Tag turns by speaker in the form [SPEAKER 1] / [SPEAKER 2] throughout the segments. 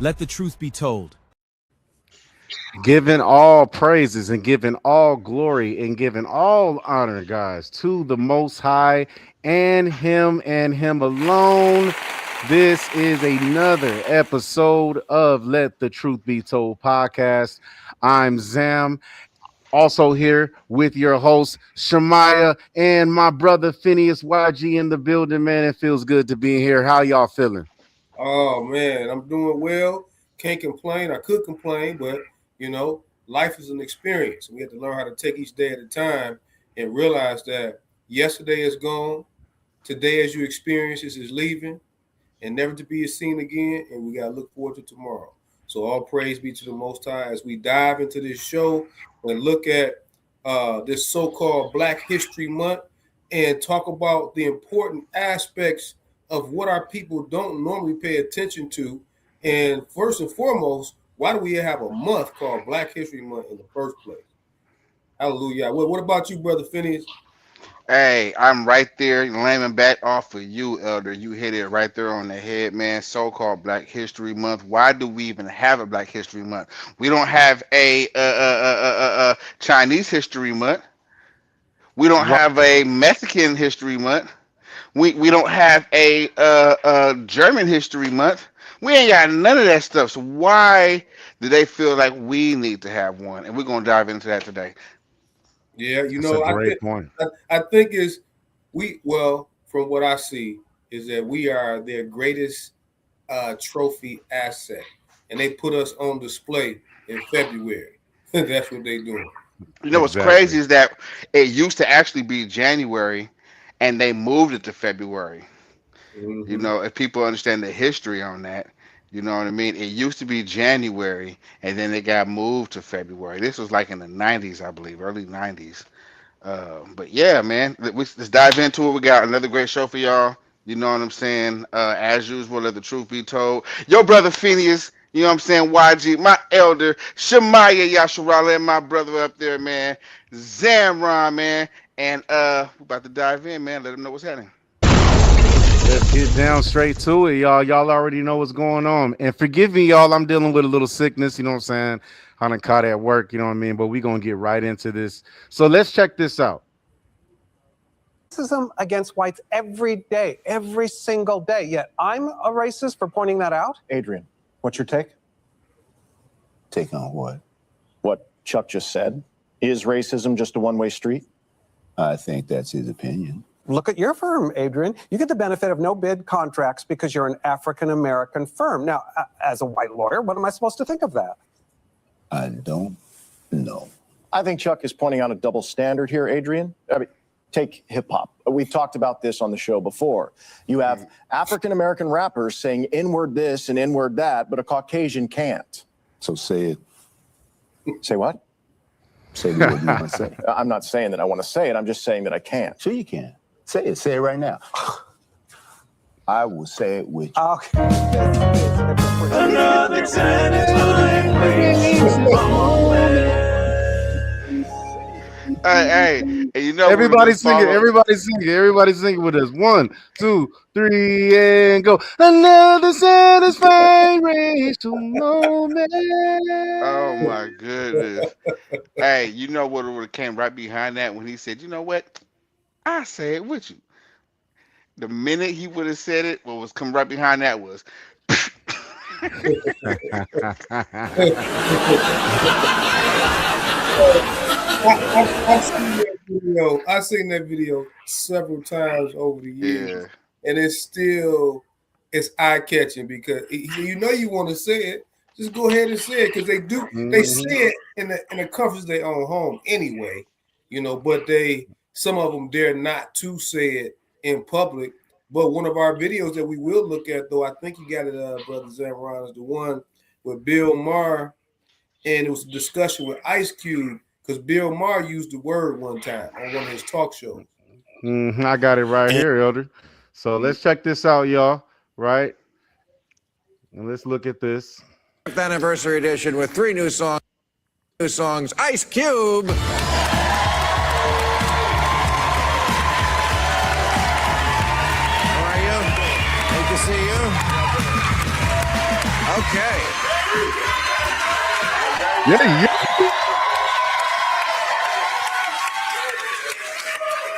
[SPEAKER 1] Let the truth be told.
[SPEAKER 2] Giving all praises and giving all glory and giving all honor, guys, to the Most High and Him alone. This is another episode of Let the Truth Be Told podcast. I'm Zam, also here with your host, Shemaya, and my brother Phineas YG in the building, man. It feels good to be here. How y'all feeling?
[SPEAKER 3] Oh, man, I'm doing well. Can't complain. I could complain, but, life is an experience. We have to learn how to take each day at a time and realize that yesterday is gone. Today, as you experience this, is leaving and never to be seen again. And we got to look forward to tomorrow. So all praise be to the Most High as we dive into this show and look at this so-called Black History Month and talk about the important aspects of what our people don't normally pay attention to. And first and foremost, why do we have a month called Black History Month in the first place? Hallelujah. What about you, Brother Phineas?
[SPEAKER 4] Hey, I'm right there, laying back off of you, Elder. You hit it right there on the head, man. So-called Black History Month. Why do we even have a Black History Month? We don't have a Chinese History Month. We don't have a Mexican History Month. We don't have a German History Month. We ain't got none of that stuff. So why do they feel like we need to have one? And we're gonna dive into that today.
[SPEAKER 3] Yeah,
[SPEAKER 2] That's a great point.
[SPEAKER 3] I think from what I see, is that we are their greatest trophy asset, and they put us on display in February. That's what they're doing.
[SPEAKER 4] You know what's crazy is that it used to actually be January, and they moved it to February.
[SPEAKER 3] Mm-hmm.
[SPEAKER 4] You know, if people understand the history on that, you know what I mean? It used to be January, and then it got moved to February. This was like in the 90s, I believe, early 90s. But yeah, man, let's dive into it. We got another great show for y'all. You know what I'm saying? As usual, let the truth be told. Your brother Phineas, you know what I'm saying? YG, my elder, Shemaya Yasharala, and my brother up there, man, Zamron, man. And we're about to dive in, man. Let them know what's happening.
[SPEAKER 2] Let's get down straight to it, y'all. Y'all already know what's going on. And forgive me, y'all, I'm dealing with a little sickness, you know what I'm saying? I done caught at work, you know what I mean? But we're going to get right into this. So let's check this out.
[SPEAKER 5] Racism against whites every day, every single day. Yet I'm a racist for pointing that out.
[SPEAKER 6] Adrian, what's your take?
[SPEAKER 7] Take on what?
[SPEAKER 6] What Chuck just said. Is racism just a one-way street?
[SPEAKER 7] I think that's his opinion.
[SPEAKER 5] Look at your firm, Adrian. You get the benefit of no bid contracts because you're an African-American firm. Now, as a white lawyer, what am I supposed to think of that?
[SPEAKER 7] I don't know.
[SPEAKER 6] I think Chuck is pointing out a double standard here, Adrian. I mean, take hip-hop. We've talked about this on the show before. You have African-American rappers saying N-word this and N-word that, but a Caucasian can't.
[SPEAKER 7] So say it.
[SPEAKER 6] Say what?
[SPEAKER 7] Say what you want to say.
[SPEAKER 6] I'm not saying that I want to say it. I'm just saying that I can't.
[SPEAKER 7] Sure you can. Say it. Say it right now. I will say it with you.
[SPEAKER 5] Okay.
[SPEAKER 8] Another satisfying
[SPEAKER 4] Hey, and you know
[SPEAKER 2] Everybody sing it. Everybody sing it. Everybody sing it with us. 1, 2, 3, and go. Another satisfying racial moment.
[SPEAKER 4] Oh my goodness. Hey, you know what would have came right behind that when he said, you know what? I say it with you. The minute he would have said it, what was coming right behind that was
[SPEAKER 3] I've seen that video several times over the years, and it's eye-catching because you want to say it. Just go ahead and say it because they do. Mm-hmm. They say it in the comforts of their own home anyway, but some of them dare not to say it in public. But one of our videos that we will look at, though, I think you got it, Brother Zamron, is the one with Bill Maher, and it was a discussion with Ice Cube because Bill Maher used the word one time on one of his talk shows.
[SPEAKER 2] I got it right here, Elder. So let's check this out, y'all. Right, and let's look at this
[SPEAKER 9] anniversary edition with 3 new songs. Ice Cube. See you. Okay.
[SPEAKER 2] Yeah.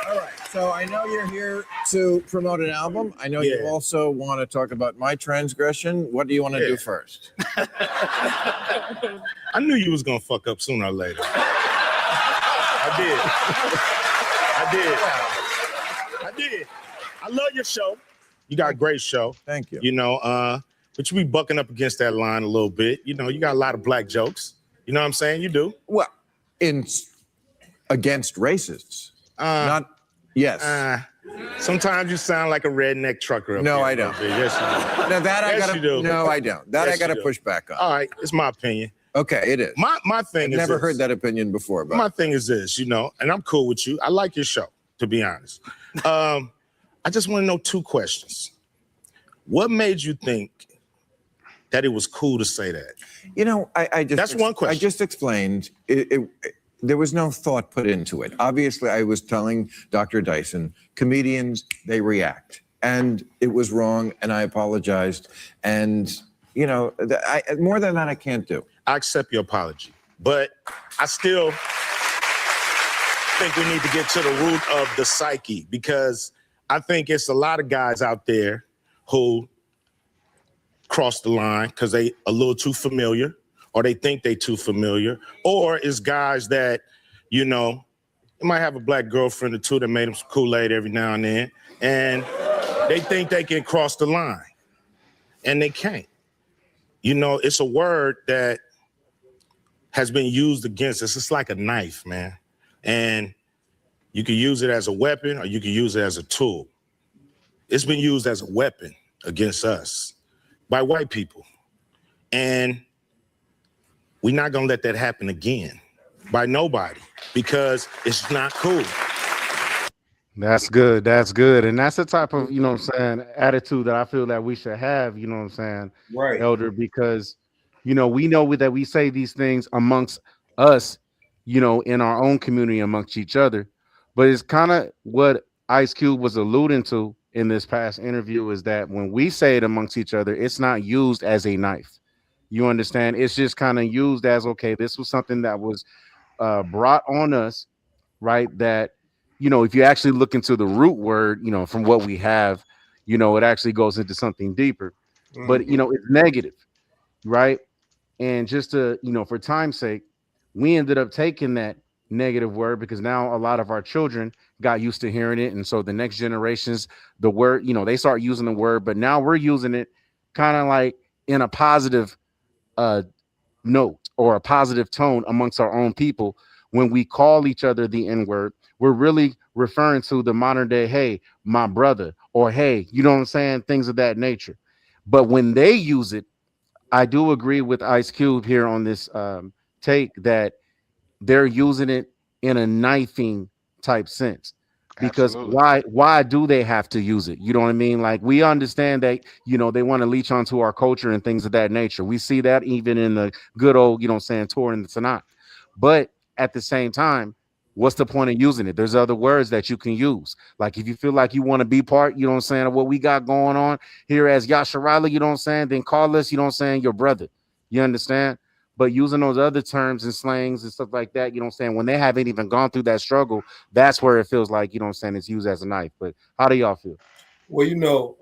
[SPEAKER 9] All right. So I know you're here to promote an album. I know you also want to talk about my transgression. What do you want to do first?
[SPEAKER 1] I knew you was gonna fuck up sooner or later. I did. I love your show. You got a great show.
[SPEAKER 9] Thank you.
[SPEAKER 1] You know, but you be bucking up against that line a little bit. You know, you got a lot of black jokes. You know what I'm saying? You do.
[SPEAKER 9] Well, against racists. Not yes.
[SPEAKER 1] Sometimes you sound like a redneck trucker. Up
[SPEAKER 9] No,
[SPEAKER 1] there
[SPEAKER 9] I
[SPEAKER 1] a little
[SPEAKER 9] don't.
[SPEAKER 1] bit. Yes, you do.
[SPEAKER 9] Now that I
[SPEAKER 1] Yes,
[SPEAKER 9] gotta.
[SPEAKER 1] you do.
[SPEAKER 9] No, I don't. That
[SPEAKER 1] Yes,
[SPEAKER 9] I gotta
[SPEAKER 1] you do.
[SPEAKER 9] push back on.
[SPEAKER 1] All right, it's my opinion.
[SPEAKER 9] Okay, it is.
[SPEAKER 1] My thing
[SPEAKER 9] I've
[SPEAKER 1] is
[SPEAKER 9] never
[SPEAKER 1] this.
[SPEAKER 9] heard that opinion before. But
[SPEAKER 1] My thing is this, you know, and I'm cool with you. I like your show, to be honest. I just want to know two questions. What made you think that it was cool to say that?
[SPEAKER 9] you know, I just
[SPEAKER 1] That's one question.
[SPEAKER 9] I just explained there was no thought put into it. Obviously, I was telling Dr. Dyson, comedians, they react. And it was wrong, and I apologized. And, you know, more than that, I can't do.
[SPEAKER 1] I accept your apology, but I still think we need to get to the root of the psyche, because I think it's a lot of guys out there who cross the line because they a little too familiar, or they think they too familiar, or it's guys that, you know, they might have a black girlfriend or two that made them some Kool-Aid every now and then, and they think they can cross the line, and they can't. You know, it's a word that has been used against us. It's like a knife, man. And you can use it as a weapon, or you can use it as a tool. It's been used as a weapon against us by white people. And we're not gonna let that happen again by nobody, because it's not cool.
[SPEAKER 2] That's good. That's good. And that's the type of, you know what I'm saying, attitude that I feel that we should have, you know what I'm saying,
[SPEAKER 3] Right.
[SPEAKER 2] Elder, because, you know that we say these things amongst us, you know, in our own community, amongst each other. But it's kind of what Ice Cube was alluding to in this past interview, is that when we say it amongst each other, it's not used as a knife. You understand? It's just kind of used as, okay, this was something that was brought on us, right? That, you know, if you actually look into the root word, you know, from what we have, you know, it actually goes into something deeper. But, you know, it's negative, right? And just to, you know, for time's sake, we ended up taking that negative word because now a lot of our children got used to hearing it. And so the next generations, the word, you know, they start using the word, but now we're using it kind of like in a positive note or a positive tone amongst our own people. When we call each other the N-word, we're really referring to the modern day, hey, my brother, or hey, you know what I'm saying? Things of that nature. But when they use it, I do agree with Ice Cube here on this take that they're using it in a knifing type sense. Because
[SPEAKER 4] Absolutely.
[SPEAKER 2] why do they have to use it? You know what I mean? Like, we understand that, you know, they want to leech onto our culture and things of that nature. We see that even in the good old, you know, saying Torah and the Tanakh. But at the same time, what's the point of using it? There's other words that you can use. Like, if you feel like you want to be part, you know what I'm saying, of what we got going on here as Yasharala, you know what I'm saying, then call us, you know what I'm saying, your brother. You understand? But using those other terms and slangs and stuff like that, you know what I'm saying, when they haven't even gone through that struggle, that's where it feels like, you know what I'm saying, it's used as a knife. But how do y'all feel?
[SPEAKER 3] Well, you know,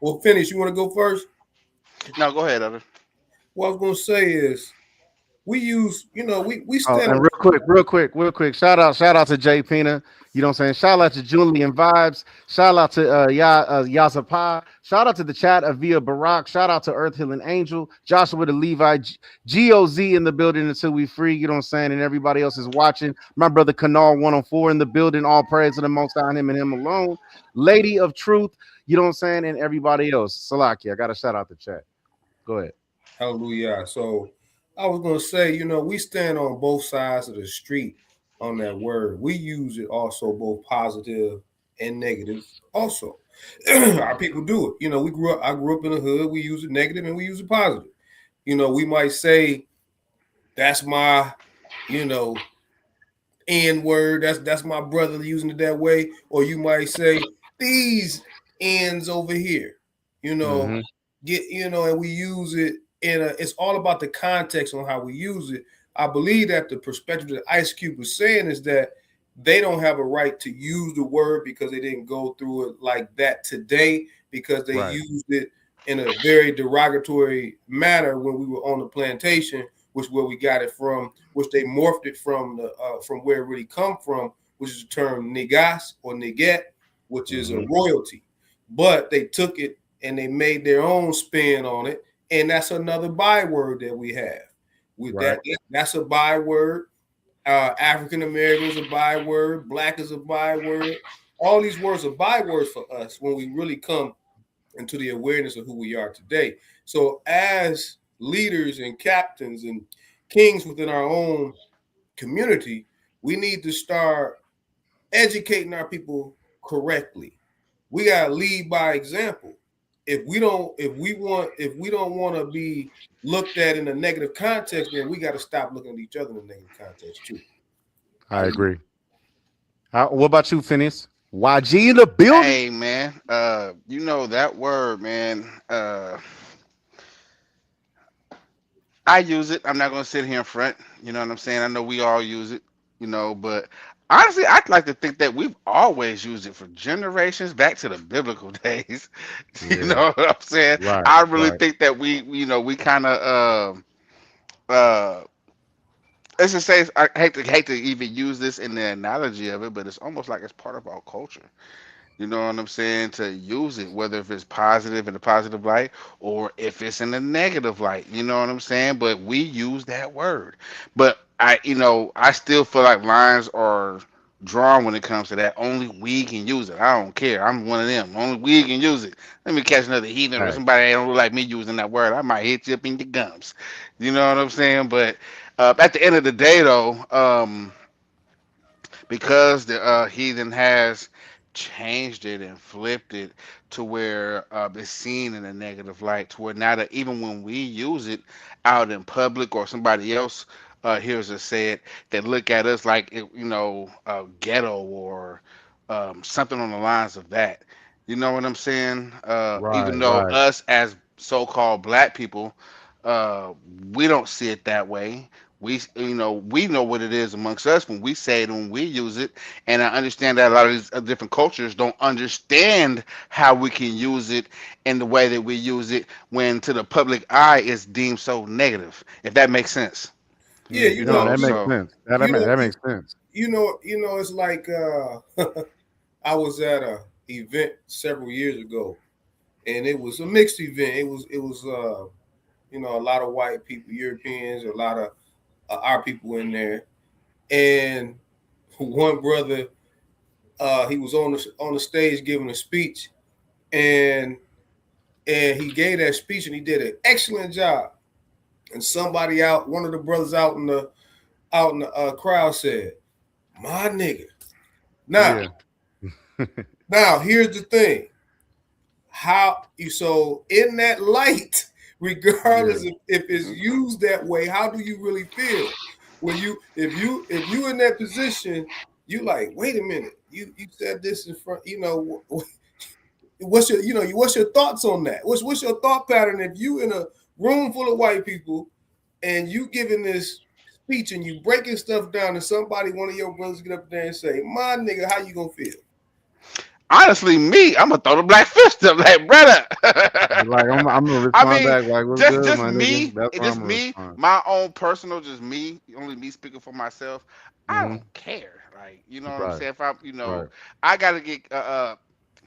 [SPEAKER 3] well, finish. You want to go first?
[SPEAKER 4] No, go ahead, Elder.
[SPEAKER 3] What I was gonna say is we use, you know, we
[SPEAKER 2] Oh,
[SPEAKER 3] stand
[SPEAKER 2] and
[SPEAKER 3] up.
[SPEAKER 2] real quick. Shout out to Jay Pina. You know what I'm saying? Shout out to Julian Vibes. Shout out to Yazapa. Shout out to the chat of Via Barack. Shout out to Earth Hill and Angel. Joshua the Levi. GOZ in the building until we free. You know what I'm saying? And everybody else is watching. My brother Canal 104 in the building. All praise to the Most High, him and him alone. Lady of Truth. You know what I'm saying? And everybody else. Salaki, I got to shout out the chat. Go ahead.
[SPEAKER 3] Hallelujah. So I was gonna say, you know, we stand on both sides of the street on that word. We use it also both positive and negative. Also, our people do it. You know, I grew up in the hood. We use it negative and we use it positive. You know, we might say, "That's my, you know, N word. That's my brother using it that way," or you might say, "These ends over here." You know,
[SPEAKER 2] Mhm.
[SPEAKER 3] and we use it and it's all about the context on how we use it. I believe that the perspective that Ice Cube was saying is that they don't have a right to use the word because they didn't go through it like that today, because they used it in a very derogatory manner when we were on the plantation, which is where we got it from, which they morphed it from where it really come from, which is the term negas or neget, which is a royalty. But they took it and they made their own spin on it, and that's another byword that we have. With that's a byword. African American is a byword. Black is a byword. All these words are bywords for us when we really come into the awareness of who we are today. So as leaders and captains and kings within our own community, we need to start educating our people correctly. We gotta lead by example. If we don't want to be looked at in a negative context, then we got to stop looking at each other in a negative context too.
[SPEAKER 2] I agree. What about you, Phineas? YG in the building.
[SPEAKER 4] Hey man, you know that word, man. I use it. I'm not gonna sit here in front. You know what I'm saying? I know we all use it. You know, but honestly, I'd like to think that we've always used it for generations back to the biblical days. You know what I'm saying? I really think that we kind of let's just say, I hate to even use this in the analogy of it, but it's almost like it's part of our culture. You know what I'm saying? To use it, whether if it's positive in a positive light or if it's in a negative light. You know what I'm saying? But we use that word. But I still feel like lines are drawn when it comes to that. Only we can use it. I don't care. I'm one of them. Only we can use it. Let me catch another heathen or somebody that don't look like me using that word. I might hit you up in your gums. You know what I'm saying? But at the end of the day, though, because the heathen has changed it and flipped it to where it's seen in a negative light, to where now that even when we use it out in public or somebody else hears us say it, they look at us like ghetto or something on the lines of that. You know what I'm saying? Even though us as so-called black people, we don't see it that way. We know what it is amongst us when we say it and when we use it, and I understand that a lot of these different cultures don't understand how we can use it in the way that we use it when to the public eye it's deemed so negative. If that makes sense.
[SPEAKER 3] Yeah,
[SPEAKER 2] that makes sense. That makes sense.
[SPEAKER 3] It's like I was at a event several years ago, and it was a mixed event. It was a lot of white people, Europeans, a lot of our people in there, and one brother, he was on the stage giving a speech, and he gave that speech and he did an excellent job. And one of the brothers out in the crowd said, "My nigga." Now, now here's the thing: so in that light, regardless if it's used that way, how do you really feel when if you in that position? You like, wait a minute, you said this in front. What's your thoughts on that? What's your thought pattern if you in a room full of white people and you giving this speech and you breaking stuff down, and one of your brothers get up there and say, "My nigga," how you gonna feel?
[SPEAKER 4] Honestly, I'm gonna throw the black fist up, like brother.
[SPEAKER 2] Like I'm gonna respond back like, "What's good,
[SPEAKER 4] just
[SPEAKER 2] my
[SPEAKER 4] me,
[SPEAKER 2] nigga?" That's
[SPEAKER 4] just me, my own personal, just me, only me speaking for myself. I don't care, like what I'm saying. If I gotta get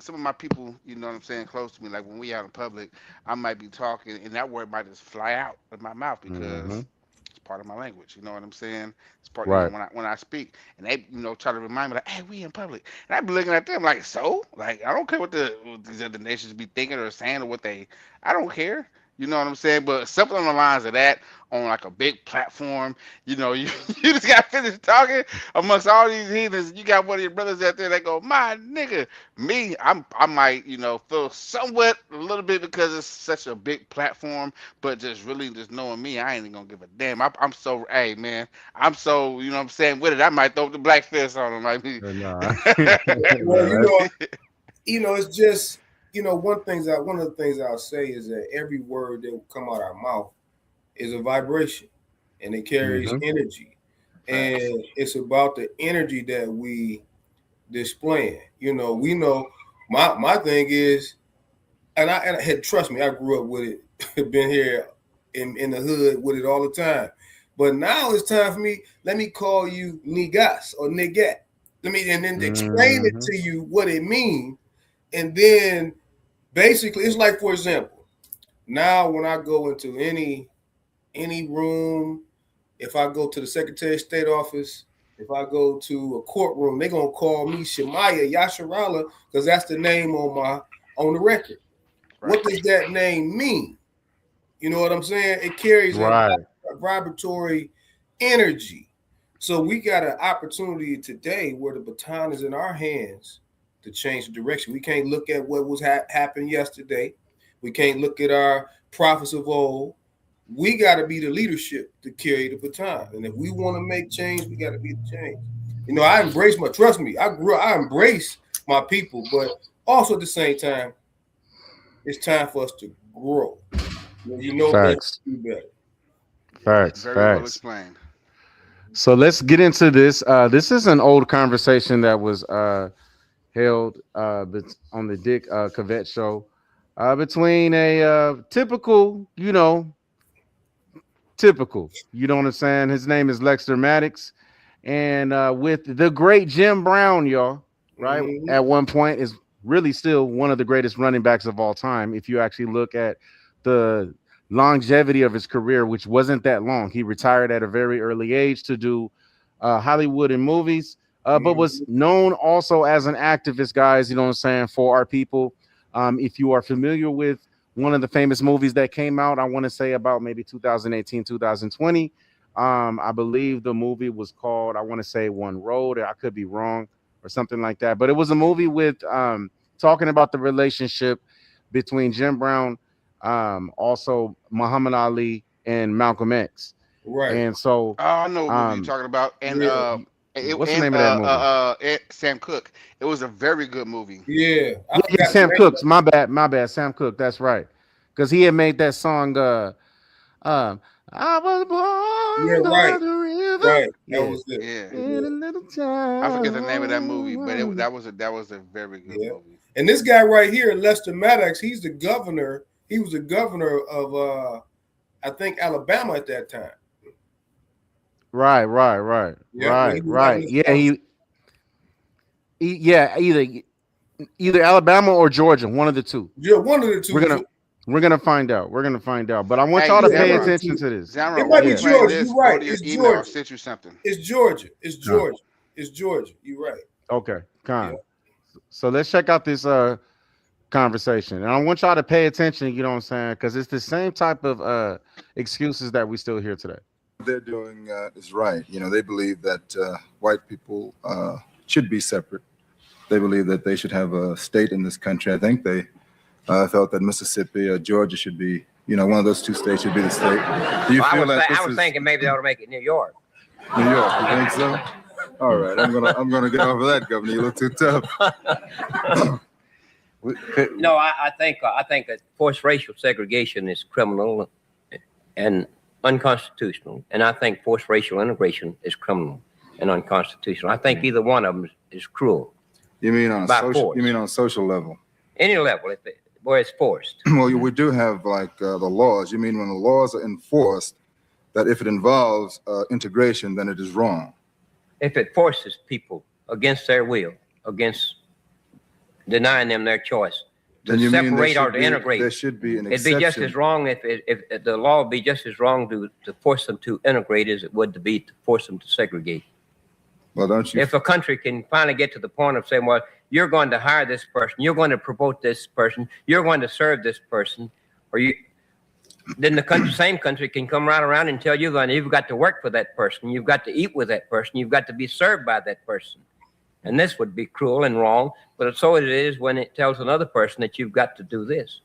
[SPEAKER 4] some of my people, you know what I'm saying, close to me. Like when we out in public, I might be talking, and that word might just fly out of my mouth because it's part of my language. You know what I'm saying? It's part when I speak, and they try to remind me like, "Hey, we in public," and I be looking at them like, "So, like, I don't care what these other nations be thinking or saying or what I don't care." You know what I'm saying? But something on the lines of that on like a big platform, you you just got finished talking amongst all these heathens. You got one of your brothers out there that go, "My nigga." Me, I might feel somewhat a little bit because it's such a big platform, but just really just knowing me, I ain't even gonna give a damn. I'm so, hey man, I'm so what I'm saying with it. I might throw the black fist on him like me.
[SPEAKER 3] Well, it's just one of the things I'll say is that every word that will come out of our mouth is a vibration, and it carries energy, and it's about the energy that we displaying. You know, we know my thing is, and I had, trust me, I grew up with it, been here in the hood with it all the time. But now it's time for me. Let me call you niggas or niggat. Let me and then explain it to you what it means, and then basically it's like, for example, now when I go into any room, if I go to the Secretary of State office, if I go to a courtroom, they're gonna call me Shemaya Yasharala because that's the name on the record. Right. What does that name mean? You know what I'm saying? It carries a vibratory energy. So we got an opportunity today where the baton is in our hands to change the direction. We can't look at what was happened yesterday. We can't look at our prophets of old. We got to be the leadership to carry the baton. And if we want to make change, we got to be the change. You know, I embrace trust me, I embrace my people, but also at the same time, it's time for us to grow. You know,
[SPEAKER 2] facts.
[SPEAKER 3] Better.
[SPEAKER 2] Facts.
[SPEAKER 4] Very
[SPEAKER 2] facts.
[SPEAKER 4] well explained.
[SPEAKER 2] So let's get into this. This is an old conversation that was held on the Dick Cavett show between a typical, you know what I'm saying? His name is Lexter Maddox, and with the great Jim Brown, y'all, right? At one point is really still one of the greatest running backs of all time. If you actually look at the longevity of his career, which wasn't that long. He retired at a very early age to do Hollywood and movies, but was known also as an activist, guys, you know what I'm saying, for our people. If you are familiar with one of the famous movies that came out, I want to say about maybe 2018, 2020. I believe the movie was called, I want to say One Road. I could be wrong or something like that. But it was a movie with talking about the relationship between Jim Brown, also Muhammad Ali, and Malcolm X.
[SPEAKER 3] Right.
[SPEAKER 2] And so
[SPEAKER 4] I know what you're talking about. And
[SPEAKER 2] what's the name of that
[SPEAKER 4] movie? Sam Cooke. It was a very good movie.
[SPEAKER 3] Yeah.
[SPEAKER 2] Sam Cooke's. My bad. Sam Cooke. That's right. Because he had made that song. I was born by the river.
[SPEAKER 3] Right. That was it.
[SPEAKER 4] Yeah.
[SPEAKER 2] In a little time.
[SPEAKER 4] I forget the name of that movie, but that was a very good movie.
[SPEAKER 3] And this guy right here, Lester Maddox, he's the governor. He was the governor of I think Alabama at that time.
[SPEAKER 2] Right. Yeah, either Alabama or Georgia, one of the two.
[SPEAKER 3] Yeah, one of the two.
[SPEAKER 2] We're gonna find out. But I want y'all to pay attention to this.
[SPEAKER 3] It might be Georgia. You're right. It's Georgia.
[SPEAKER 4] I'll send you something.
[SPEAKER 3] It's Georgia. It's Georgia. You're right.
[SPEAKER 2] Okay, So let's check out this conversation, and I want y'all to pay attention. You know what I'm saying? Because it's the same type of excuses that we still hear today.
[SPEAKER 10] What they're doing is right. You know, they believe that white people should be separate. They believe that they should have a state in this country. I think they felt that Mississippi or Georgia should be, you know, one of those two states should be the state. Do you feel that
[SPEAKER 11] I was thinking maybe they ought to make it New York.
[SPEAKER 10] New York, you think so? All right, I'm gonna get over that, Governor. You look too tough.
[SPEAKER 11] No, I think that forced racial segregation is criminal and unconstitutional, and I think forced racial integration is criminal and unconstitutional. I think either one of them is cruel.
[SPEAKER 10] You mean on a social level?
[SPEAKER 11] Any level, where it's forced.
[SPEAKER 10] Well, we do have like the laws. You mean when the laws are enforced, that if it involves integration, then it is wrong?
[SPEAKER 11] If it forces people against their will, against denying them their choice, to separate or to integrate,
[SPEAKER 10] there should be an exception.
[SPEAKER 11] it'd be just as wrong if the law would be just as wrong to force them to integrate as it would to be to force them to segregate.
[SPEAKER 10] Well, don't you?
[SPEAKER 11] If a country can finally get to the point of saying, well, you're going to hire this person, you're going to promote this person, you're going to serve this person, then the same country can come right around and tell you you've got to work for that person, you've got to eat with that person, you've got to be served by that person. And this would be cruel and wrong, but so it is when it tells another person that you've got to do this.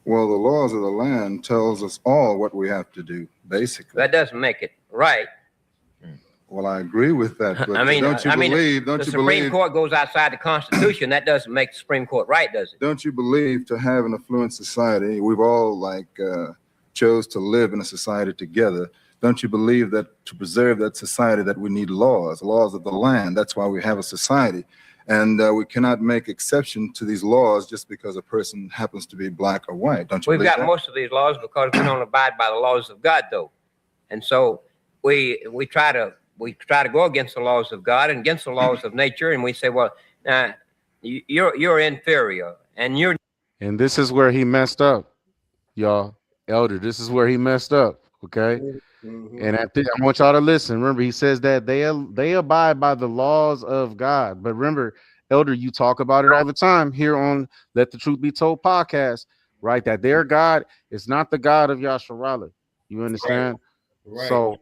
[SPEAKER 10] Well, the laws of the land tells us all what we have to do, basically.
[SPEAKER 11] That doesn't make it right.
[SPEAKER 10] Well, I agree with that, but
[SPEAKER 11] the Supreme Court goes outside the Constitution. That doesn't make the Supreme Court right, does it?
[SPEAKER 10] Don't you believe to have an affluent society, we've all chose to live in a society together, don't you believe that to preserve that society that we need laws of the land? That's why we have a society. And we cannot make exception to these laws just because a person happens to be black or white. Don't you
[SPEAKER 11] We've
[SPEAKER 10] believe
[SPEAKER 11] got
[SPEAKER 10] that?
[SPEAKER 11] most of these laws because we don't abide by the laws of God, though. And so we try to go against the laws of God and against the laws of nature, and we say, well, you're inferior,
[SPEAKER 2] And this is where he messed up, y'all. Elder, this is where he messed up. Okay. And I want y'all to listen. Remember, he says that they abide by the laws of God. But remember, Elder, you talk about it all the time here on Let the Truth Be Told podcast, right? That their God is not the God of Yasharala. You understand?
[SPEAKER 3] Right.
[SPEAKER 2] So,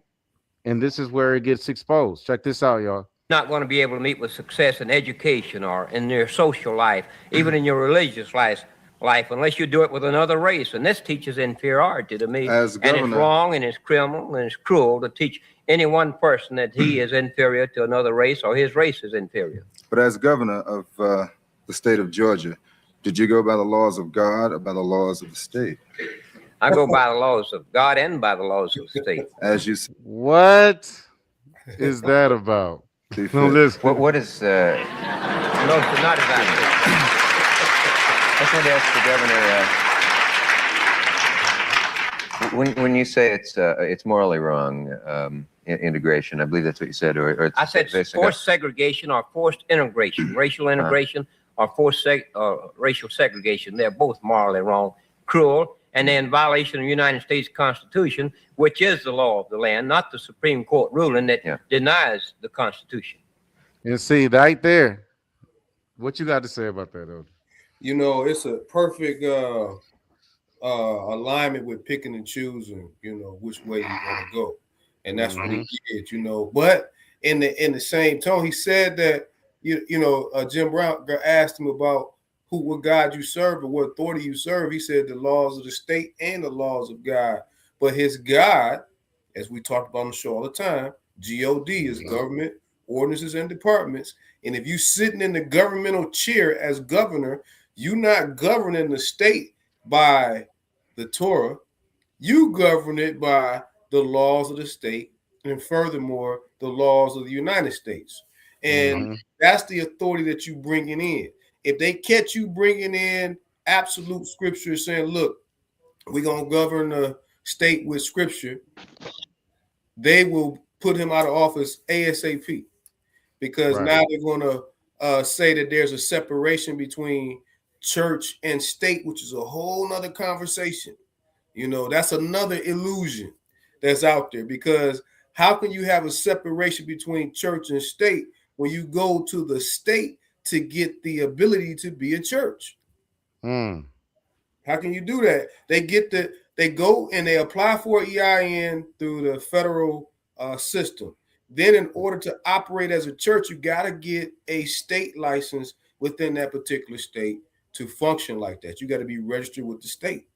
[SPEAKER 2] and this is where it gets exposed. Check this out, y'all.
[SPEAKER 11] not going to be able to meet with success in education or in your social life, even in your religious life, unless you do it with another race. And this teaches inferiority to me.
[SPEAKER 10] As
[SPEAKER 11] And it's
[SPEAKER 10] governor-
[SPEAKER 11] wrong and it's criminal and it's cruel to teach any one person that he is inferior to another race or his race is inferior.
[SPEAKER 10] But as governor of the state of Georgia, did you go by the laws of God or by the laws of the state?
[SPEAKER 11] I go by the laws of God and by the laws of the state.
[SPEAKER 10] As you said,
[SPEAKER 2] What is that about? No, listen.
[SPEAKER 12] What is?
[SPEAKER 11] No, it's not as
[SPEAKER 12] I just wanted to ask the governor. When you say it's morally wrong, integration, I believe that's what you said, or
[SPEAKER 11] I said forced segregation or forced integration, racial integration or forced racial segregation. They're both morally wrong, cruel, and they're in violation of the United States Constitution, which is the law of the land, not the Supreme Court ruling that denies the Constitution.
[SPEAKER 2] And see, right there, what you got to say about that, Elder?
[SPEAKER 3] You know, it's a perfect alignment with picking and choosing, you know, which way you want to go. And that's what he did, you know. But in the same tone, he said that, Jim Brown asked him about what God you serve or what authority you serve. He said the laws of the state and the laws of God. But his God, as we talked about on the show all the time, G-O-D is government, ordinances, and departments. And if you sitting in the governmental chair as governor, you're not governing the state by the Torah. You govern it by the laws of the state and furthermore, the laws of the United States. And that's the authority that you bringing in. If they catch you bringing in absolute scripture saying, look, we're going to govern the state with scripture, they will put him out of office ASAP, because now they're going to say that there's a separation between church and state, which is a whole nother conversation. You know, that's another illusion that's out there, because how can you have a separation between church and state when you go to the state to get the ability to be a church? How can you do that? They go and they apply for an EIN through the federal system. Then in order to operate as a church, you got to get a state license within that particular state to function like that. You got to be registered with the state,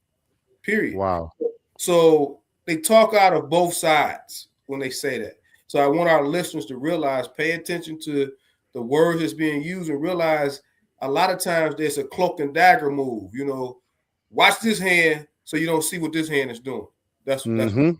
[SPEAKER 3] period.
[SPEAKER 2] Wow.
[SPEAKER 3] So they talk out of both sides when they say that. So I want our listeners to realize, pay attention to the words that's being used and realize a lot of times there's a cloak and dagger move. You know, watch this hand so you don't see what this hand is doing. That's
[SPEAKER 2] And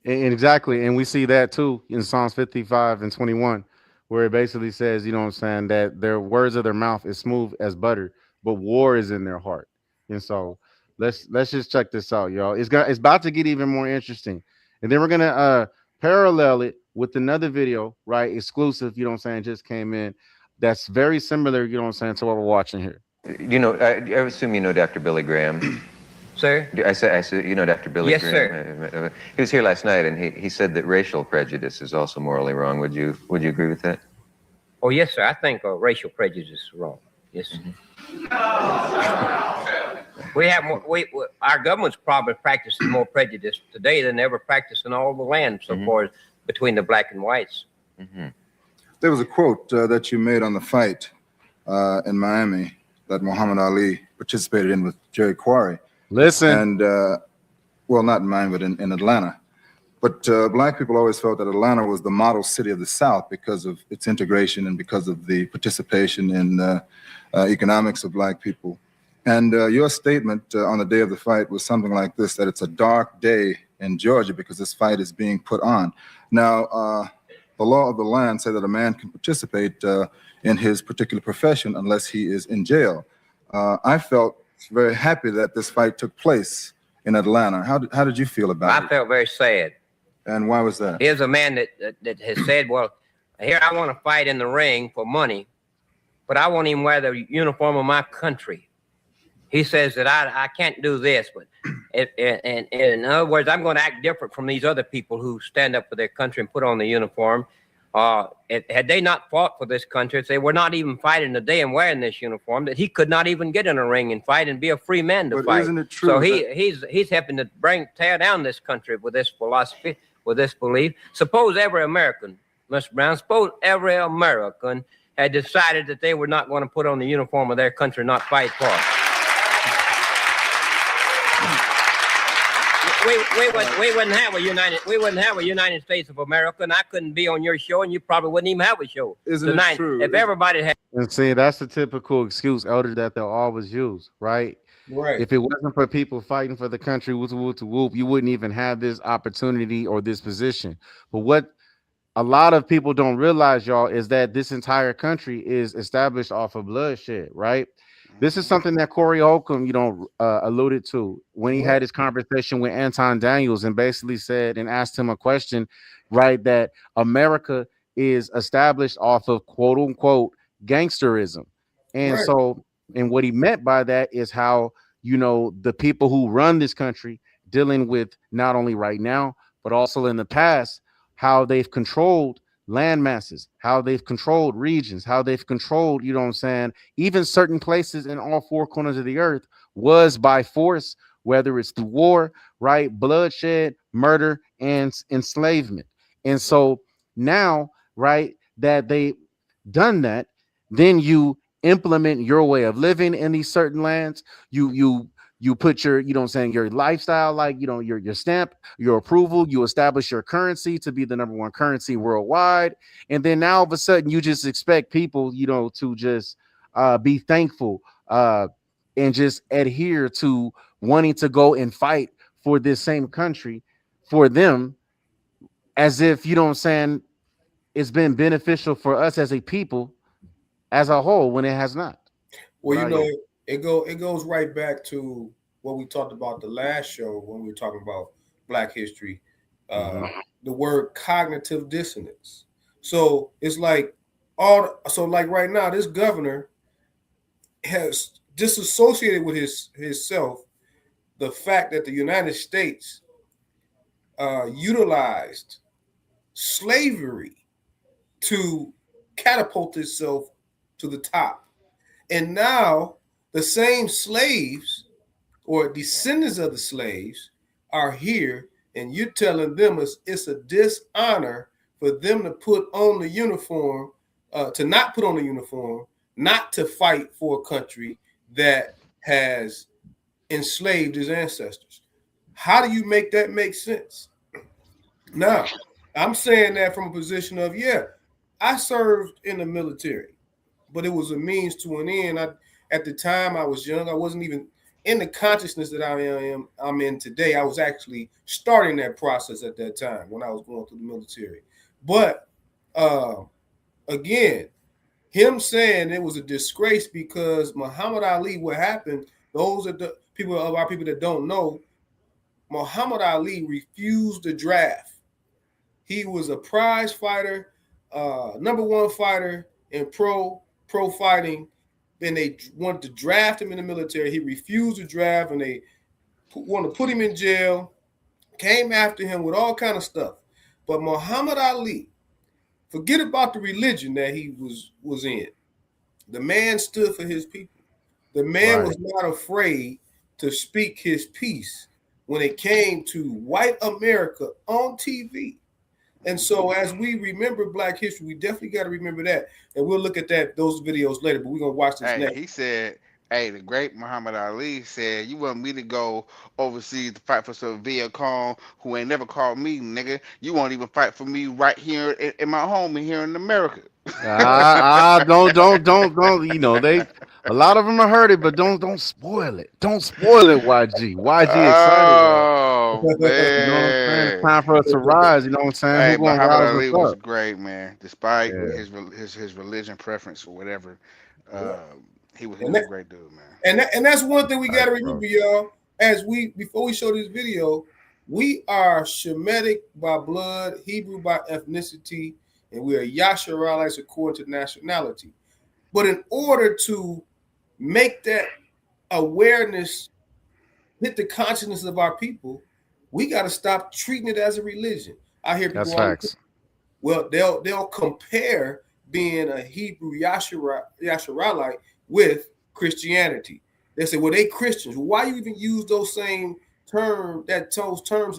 [SPEAKER 2] exactly. And we see that too in Psalms 55:21, where it basically says, you know what I'm saying, that their words of their mouth is smooth as butter, but war is in their heart. And so let's just check this out, y'all. It's about to get even more interesting. And then we're gonna parallel it with another video, right? Exclusive, you know what I'm saying, just came in. That's very similar, you know what I'm saying, to what we're watching here.
[SPEAKER 12] You know, I assume you know Dr. Billy Graham.
[SPEAKER 11] Sir?
[SPEAKER 12] I said, you know Dr. Billy
[SPEAKER 11] Yes,
[SPEAKER 12] Graham?
[SPEAKER 11] sir.
[SPEAKER 12] He was here last night, and he said that racial prejudice is also morally wrong. Would you agree with that?
[SPEAKER 11] Oh, yes, sir. I think racial prejudice is wrong. Yes. We have more, our government's probably practicing more prejudice today than they ever practiced in all the land so far between the black and whites.
[SPEAKER 10] there was a quote that you made on the fight in Miami that Muhammad Ali participated in with Jerry Quarry.
[SPEAKER 2] Listen.
[SPEAKER 10] And, well, not in Miami, but in Atlanta. But black people always felt that Atlanta was the model city of the South because of its integration and because of the participation in economics of black people. And your statement on the day of the fight was something like this, that it's a dark day in Georgia because this fight is being put on. Now, the law of the land said that a man can participate in his particular profession unless he is in jail. I felt very happy that this fight took place in Atlanta. How did you feel about it?
[SPEAKER 11] I felt very sad.
[SPEAKER 10] And why was that?
[SPEAKER 11] Here's a man that has said, well, here I want to fight in the ring for money, but I won't even wear the uniform of my country. He says that I can't do this, but in other words, I'm going to act different from these other people who stand up for their country and put on the uniform. Had they not fought for this country, if they were not even fighting today and wearing this uniform, that he could not even get in a ring and fight and be a free man to
[SPEAKER 10] But
[SPEAKER 11] fight.
[SPEAKER 10] isn't it true
[SPEAKER 11] So
[SPEAKER 10] that-
[SPEAKER 11] he's helping to tear down this country with this philosophy, with this belief. Suppose every American, Mr. Brown, suppose every American had decided that they were not going to put on the uniform of their country, not fight for it. We wouldn't have a United States of America, and I couldn't be on your show, and you probably wouldn't even have a show
[SPEAKER 10] Isn't it
[SPEAKER 11] tonight
[SPEAKER 10] true?
[SPEAKER 11] if everybody had.
[SPEAKER 2] And see, that's the typical excuse, Elder, that they'll always use, right?
[SPEAKER 3] Right.
[SPEAKER 2] If it wasn't for people fighting for the country, whoop, whoop, whoop, you wouldn't even have this opportunity or this position. But what a lot of people don't realize, y'all, is that this entire country is established off of bloodshed, right? This is something that Corey Holcomb, alluded to when he had his conversation with Anton Daniels and basically said and asked him a question, right? That America is established off of quote unquote gangsterism. And
[SPEAKER 3] Right.
[SPEAKER 2] so, and what he meant by that is how, the people who run this country dealing with not only right now, but also in the past, how they've controlled land masses, how they've controlled regions, how they've controlled, even certain places in all four corners of the earth was by force, whether it's through war, right? Bloodshed, murder, and enslavement. And so now, right, that they done that, then you implement your way of living in these certain lands. You put your, your lifestyle, like, your stamp, your approval, you establish your currency to be the number one currency worldwide. And then now all of a sudden you just expect people, to just be thankful and just adhere to wanting to go and fight for this same country for them, as if, it's been beneficial for us as a people as a whole when it has not.
[SPEAKER 3] Well, it goes right back to what we talked about the last show when we were talking about Black history, the word cognitive dissonance. So it's like like right now, this governor has disassociated with himself the fact that the United States utilized slavery to catapult itself to the top. And now the same slaves or descendants of the slaves are here, and you're telling them it's a dishonor for them to put on the uniform, to not put on the uniform, not to fight for a country that has enslaved his ancestors. How do you make that make sense? Now, I'm saying that from a position of, I served in the military, but it was a means to an end. At the time I was young, I wasn't even in the consciousness that I'm in today. I was actually starting that process at that time when I was going through the military. But again, him saying it was a disgrace because Muhammad Ali, what happened, those are the people of our people that don't know, Muhammad Ali refused the draft. He was a prize fighter, number one fighter in pro fighting. Then they wanted to draft him in the military. He refused to draft, and they wanted to put him in jail, came after him with all kind of stuff. But Muhammad Ali, forget about the religion that he was in. The man stood for his people. The man was not afraid to speak his piece when it came to white America on TV. And so as we remember Black history, we definitely got to remember that. And we'll look at those videos later, but we're going to watch this next.
[SPEAKER 4] He said, the great Muhammad Ali said, you want me to go overseas to fight for some Viet Cong who ain't never called me, nigga. You won't even fight for me right here in my home here in America.
[SPEAKER 2] Don't. A lot of them are heard it, but don't spoil it. Don't spoil it, YG. YG excited, y'all.
[SPEAKER 4] Oh
[SPEAKER 2] You know what I'm saying? It's
[SPEAKER 4] man.
[SPEAKER 2] time for us to rise. You know what I'm saying?
[SPEAKER 4] Hey,
[SPEAKER 2] Who gonna
[SPEAKER 4] Muhammad
[SPEAKER 2] rise
[SPEAKER 4] Ali
[SPEAKER 2] us
[SPEAKER 4] was
[SPEAKER 2] up?
[SPEAKER 4] great, man. Despite
[SPEAKER 2] Yeah,
[SPEAKER 4] his religion preference or whatever,
[SPEAKER 3] Yeah.
[SPEAKER 4] he was
[SPEAKER 3] And
[SPEAKER 4] a
[SPEAKER 3] that,
[SPEAKER 4] great dude, man.
[SPEAKER 3] and that's one thing we got to
[SPEAKER 2] right, bro.
[SPEAKER 3] remember, y'all. Before we show this video, we are Shemitic by blood, Hebrew by ethnicity, and we are Yasharalites according to nationality. But in order to make that awareness hit the consciousness of our people, we got to stop treating it as a religion. I hear people
[SPEAKER 2] That's
[SPEAKER 3] all the
[SPEAKER 2] facts.
[SPEAKER 3] time. Well, they'll compare being a Hebrew Yasharalite with Christianity. They say, well, they Christians. Why you even use those terms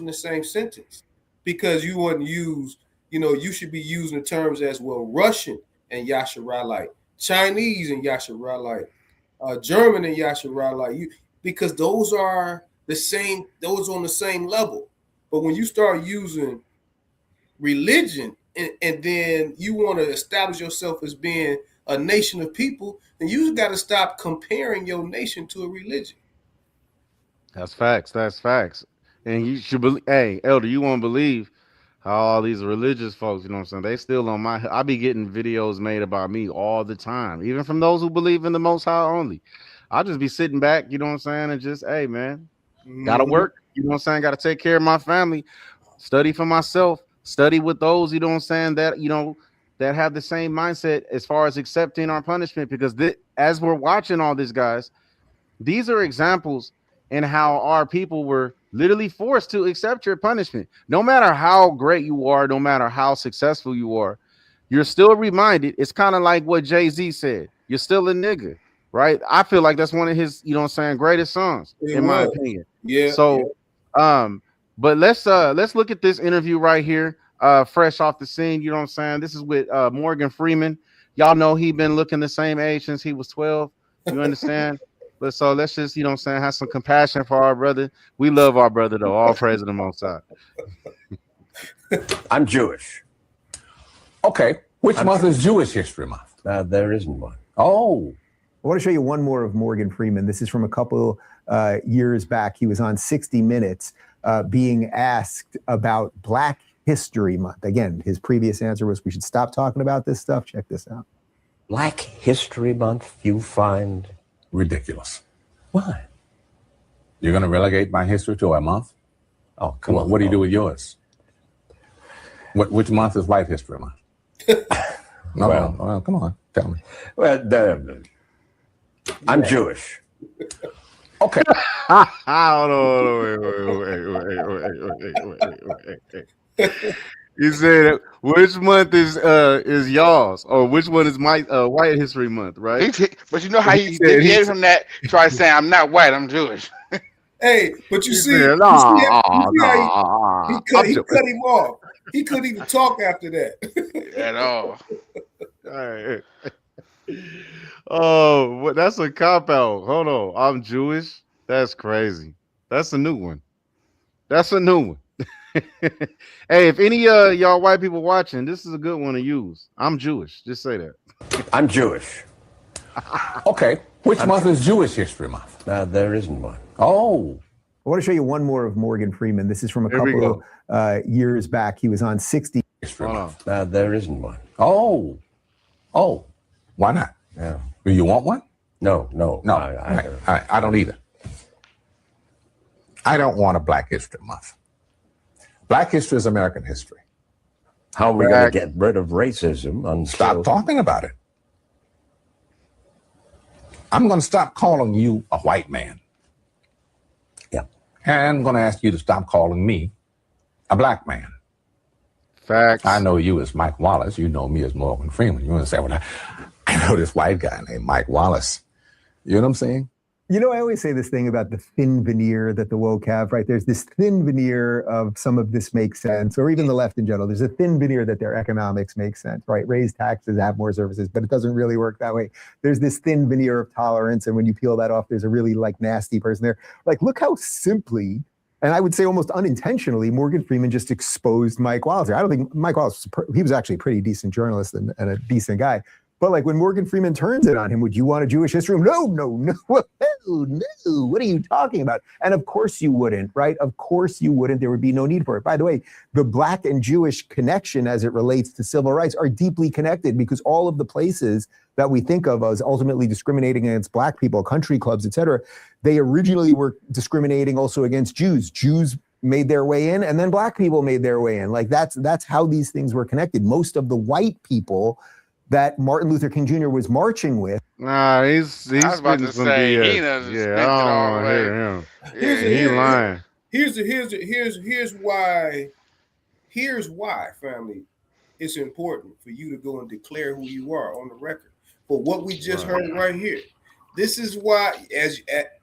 [SPEAKER 3] in the same sentence? Because you wouldn't use, you should be using the terms as well, Russian and Yasharalite, Chinese and Yasharalite, German and Yasharalite, because those are the same, those on the same level. But when you start using religion and then you want to establish yourself as being a nation of people, then you got to stop comparing your nation to a religion.
[SPEAKER 2] That's facts. That's facts. And you should believe. Hey, Elder, you won't believe how all these religious folks, you know what I'm saying? They still on my. I be getting videos made about me all the time, even from those who believe in the Most High only. I'll just be sitting back, you know what I'm saying, and just, hey, man, gotta work. You know what I'm saying? Gotta take care of my family, study for myself, study with those, you know what I'm saying, that, that have the same mindset as far as accepting our punishment. Because as we're watching all this, guys, these are examples in how our people were literally forced to accept your punishment. No matter how great you are, no matter how successful you are, you're still reminded. It's kind of like what Jay-Z said. You're still a nigga, right? I feel like that's one of his, you know what I'm saying, greatest songs, in my opinion.
[SPEAKER 3] Yeah.
[SPEAKER 2] So, but let's look at this interview right here, fresh off the scene. You know what I'm saying? This is with Morgan Freeman. Y'all know he been looking the same age since he was 12. You understand? But so let's just, you know what I'm saying, have some compassion for our brother. We love our brother, though. All praise to the Most High.
[SPEAKER 13] I'm Jewish. Okay. Which month is Jewish History Month? There isn't one. Oh.
[SPEAKER 14] I want to show you one more of Morgan Freeman. This is from a couple years back. He was on 60 Minutes being asked about Black History Month. Again, his previous answer was we should stop talking about this stuff. Check this out.
[SPEAKER 13] Black History Month you find ridiculous. Why? You're going to relegate my history to a month? Oh, come on. What do you do with yours? Which month is White History Month? Well, come on. Tell me. Well, I'm Jewish. Okay.
[SPEAKER 2] Hold on. Wait. You said which month is y'all's, or which one is my White History Month, right?
[SPEAKER 4] But you know how he deviated from that, try saying I'm not white, I'm Jewish.
[SPEAKER 3] Hey, but you see,
[SPEAKER 2] said,
[SPEAKER 3] how he cut him off. He couldn't even talk after that.
[SPEAKER 4] At all.
[SPEAKER 2] All right. Oh, that's a cop out. Hold on. I'm Jewish. That's crazy. That's a new one. Hey, if any y'all white people watching, this is a good one to use. I'm Jewish. Just say that.
[SPEAKER 13] I'm Jewish. Okay. Which month is Jewish History Month? There isn't one. Oh.
[SPEAKER 14] I want to show you one more of Morgan Freeman. This is from a couple years back. He was on 60.
[SPEAKER 13] There isn't one. Oh. Why not? Yeah. Do you want one? No. I don't either. I don't want a Black History Month. Black history is American history. How are we going to get rid of racism? Stop talking about it. I'm going to stop calling you a white man. Yeah. And I'm going to ask you to stop calling me a black man.
[SPEAKER 2] Facts.
[SPEAKER 13] I know you as Mike Wallace. You know me as Morgan Freeman. You understand what I know this white guy named Mike Wallace. You know what I'm saying?
[SPEAKER 14] You know, I always say this thing about the thin veneer that the woke have, right? There's this thin veneer of some of this makes sense, or even the left in general. There's a thin veneer that their economics make sense, right? Raise taxes, have more services, but it doesn't really work that way. There's this thin veneer of tolerance, and when you peel that off, there's a really nasty person there. Like, look how simply, and I would say almost unintentionally, Morgan Freeman just exposed Mike Wallace. I don't think Mike Wallace, he was actually a pretty decent journalist and a decent guy. But like when Morgan Freeman turns it on him, would you want a Jewish history? No, no, no, no. What are you talking about? And of course you wouldn't, right? Of course you wouldn't. There would be no need for it. By the way, the Black and Jewish connection as it relates to civil rights are deeply connected, because all of the places that we think of as ultimately discriminating against Black people, country clubs, et cetera, they originally were discriminating also against Jews. Jews made their way in, and then Black people made their way in. Like that's how these things were connected. Most of the white people that Martin Luther King Jr. was marching with.
[SPEAKER 2] Nah, he's
[SPEAKER 4] I was about to
[SPEAKER 2] some
[SPEAKER 4] say
[SPEAKER 2] BS.
[SPEAKER 4] he doesn't
[SPEAKER 2] Yeah,
[SPEAKER 4] spent
[SPEAKER 2] I
[SPEAKER 4] it
[SPEAKER 2] don't
[SPEAKER 4] all
[SPEAKER 2] want
[SPEAKER 4] the
[SPEAKER 2] to
[SPEAKER 4] way.
[SPEAKER 2] hear him.
[SPEAKER 3] Here's
[SPEAKER 2] He lying.
[SPEAKER 3] Here's why, family, it's important for you to go and declare who you are on the record. For what we just heard right here. This is why,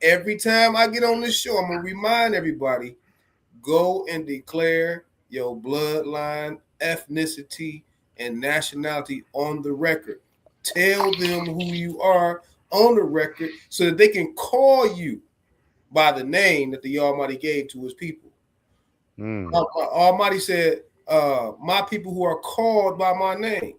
[SPEAKER 3] every time I get on this show, I'm gonna remind everybody: go and declare your bloodline, ethnicity, and nationality on the record. Tell them who you are on the record so that they can call you by the name that the Almighty gave to his people. Almighty said, my people who are called by my name.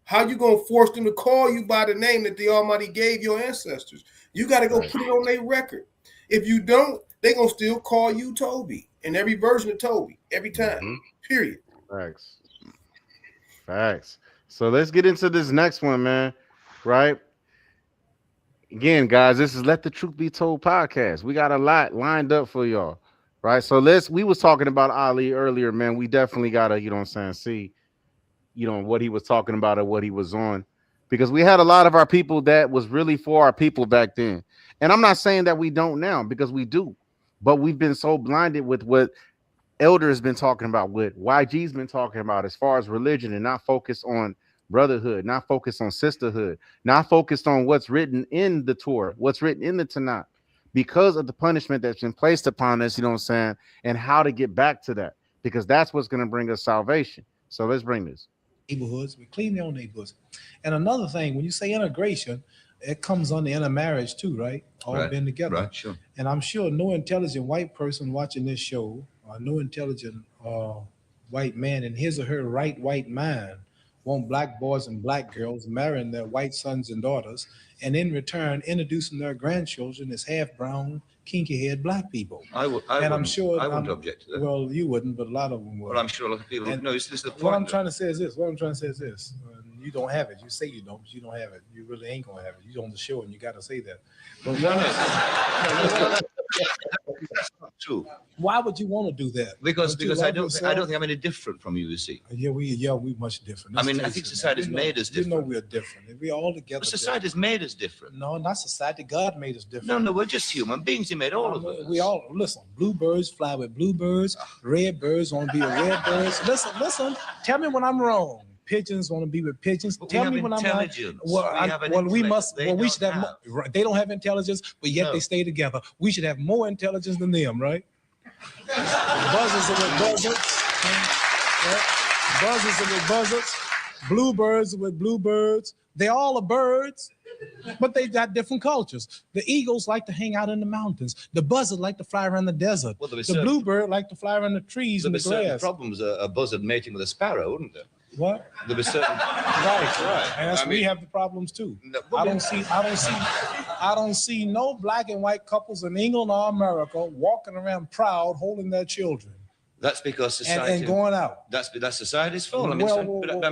[SPEAKER 3] How you gonna force them to call you by the name that the Almighty gave your ancestors? You got to go put it on their record. If you don't, they're gonna still call you Toby in every version of Toby every time. Period.
[SPEAKER 2] Facts. So let's get into this next one, man. Right? Again, guys, this is Let the Truth Be Told podcast. We got a lot lined up for y'all. Right? So we was talking about Ali earlier, man. We definitely gotta, you know what I'm saying, see, you know, what he was talking about or what he was on, because we had a lot of our people that was really for our people back then. And I'm not saying that we don't now, because we do, but we've been so blinded with what Elder has been talking about, what YG's been talking about as far as religion, and not focused on brotherhood, not focused on sisterhood, not focused on what's written in the Torah, what's written in the Tanakh, because of the punishment that's been placed upon us, you know what I'm saying, and how to get back to that, because that's what's going to bring us salvation. So let's bring this.
[SPEAKER 15] Neighborhoods, we clean their own neighborhoods. And another thing, when you say integration, it comes on the intermarriage too, right? All been together.
[SPEAKER 16] Right, sure.
[SPEAKER 15] And I'm sure no intelligent white person watching this show, or no intelligent white man in his or her right white mind, want Black boys and Black girls marrying their white sons and daughters, and in return introducing their grandchildren as half brown, kinky haired Black people.
[SPEAKER 16] I wouldn't object to that.
[SPEAKER 15] Well, you wouldn't, but a lot of them would.
[SPEAKER 16] Well, I'm sure a lot of people. No, this is the point.
[SPEAKER 15] What I'm trying to say is this. You don't have it. You say you don't, but you don't have it. You really ain't gonna have it. You're on the show, and you got to say that. But
[SPEAKER 16] that's not true.
[SPEAKER 15] Why would you want to do that?
[SPEAKER 16] Because I don't think I'm any different from you. You see.
[SPEAKER 15] Yeah, we much different.
[SPEAKER 16] I mean, I think society's made us different.
[SPEAKER 15] You know, we're different. If we all together.
[SPEAKER 16] But society's made us different.
[SPEAKER 15] No, not society. God made us different.
[SPEAKER 16] No, we're just human beings. He made all of us.
[SPEAKER 15] We all listen. Bluebirds fly with bluebirds. Red birds want to be with red birds. Listen. Tell me when I'm wrong. Pigeons want to be with pigeons.
[SPEAKER 16] But
[SPEAKER 15] tell me when I'm wrong. We should have. More, they don't have intelligence, but yet they stay together. We should have more intelligence than them, right? Buzzards are with buzzards. Buzzards are with buzzards. Bluebirds are with bluebirds. They all are birds, but they got different cultures. The eagles like to hang out in the mountains. The buzzard like to fly around the desert.
[SPEAKER 16] Well,
[SPEAKER 15] the bluebird like to fly around the trees and the grass.
[SPEAKER 16] Problems a buzzard mating with a sparrow, wouldn't there?
[SPEAKER 15] What?
[SPEAKER 16] There'll be certain.
[SPEAKER 15] Right. And that's we have the problems too.
[SPEAKER 16] No,
[SPEAKER 15] I don't see no Black and white couples in England or America walking around proud, holding their children.
[SPEAKER 16] That's because society
[SPEAKER 15] and going out.
[SPEAKER 16] That's society's fault. I mean,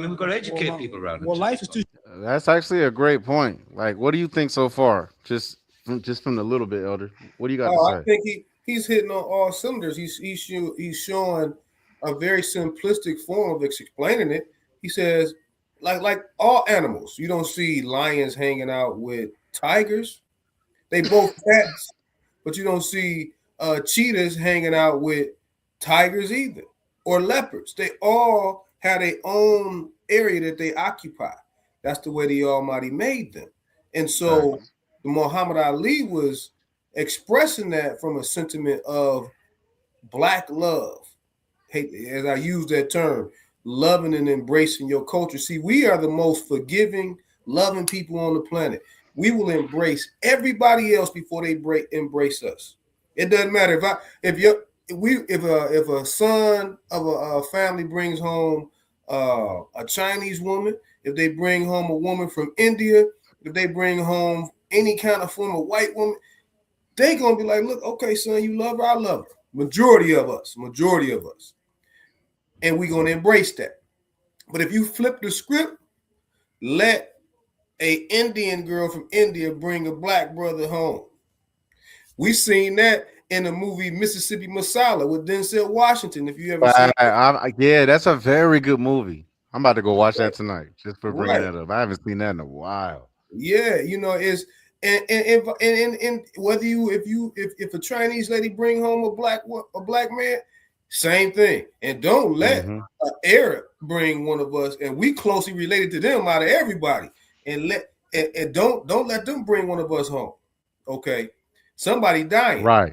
[SPEAKER 16] we've got to educate people around it.
[SPEAKER 15] Well, life is too.
[SPEAKER 2] That's actually a great point. Like, what do you think so far? Just from the little bit, Elder. What do you got to say?
[SPEAKER 3] I think he's hitting on all cylinders. He's showing a very simplistic form of explaining it. He says, like all animals, you don't see lions hanging out with tigers. They both cats, but you don't see cheetahs hanging out with tigers either, or leopards. They all have their own area that they occupy. That's the way the Almighty made them. And so the Muhammad Ali was expressing that from a sentiment of Black love. As I use that term, loving and embracing your culture. See, we are the most forgiving, loving people on the planet. We will embrace everybody else before they embrace us. It doesn't matter if a son of a family brings home a Chinese woman, if they bring home a woman from India, if they bring home any kind of form of white woman, they gonna be like, look, okay, son, you love her, I love her. Majority of us. And we gonna embrace that. But if you flip the script, let a Indian girl from India bring a black brother home. We seen that in the movie Mississippi Masala with Denzel Washington. If you ever seen it.
[SPEAKER 2] Yeah, that's a very good movie. I'm about to go watch that
[SPEAKER 3] Right.
[SPEAKER 2] tonight just for bringing that up. I haven't seen that in a while.
[SPEAKER 3] Yeah, you know, it's and whether if a Chinese lady bring home a black man, same thing. And don't let an Arab bring one of us, and we closely related to them out of everybody. And don't let them bring one of us home. Okay, somebody dying.
[SPEAKER 2] Right.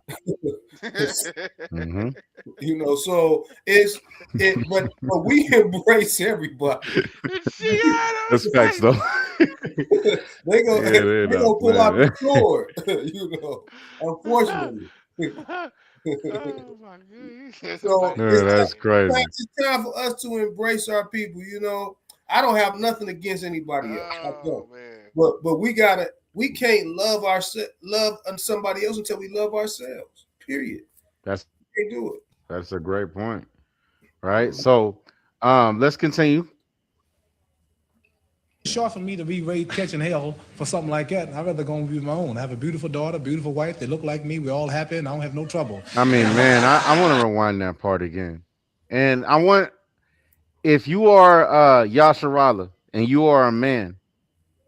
[SPEAKER 3] You know, so but we embrace everybody.
[SPEAKER 2] That's facts, though.
[SPEAKER 3] they gonna pull out the sword, you know, unfortunately.
[SPEAKER 4] Oh my goodness.
[SPEAKER 3] So
[SPEAKER 2] that's crazy.
[SPEAKER 3] It's time for us to embrace our people, you know. I don't have nothing against anybody else. I don't. But we can't love somebody else until we love ourselves. Period. They do it.
[SPEAKER 2] That's a great point. Right. So let's continue.
[SPEAKER 15] It's short for me to be raised catching hell for something like that. I'd rather go and be my own. I have a beautiful daughter, beautiful wife. They look like me. We're all happy, and I don't have no trouble.
[SPEAKER 2] I mean, man, I want to rewind that part again. And I want, if you are Yasharala and you are a man,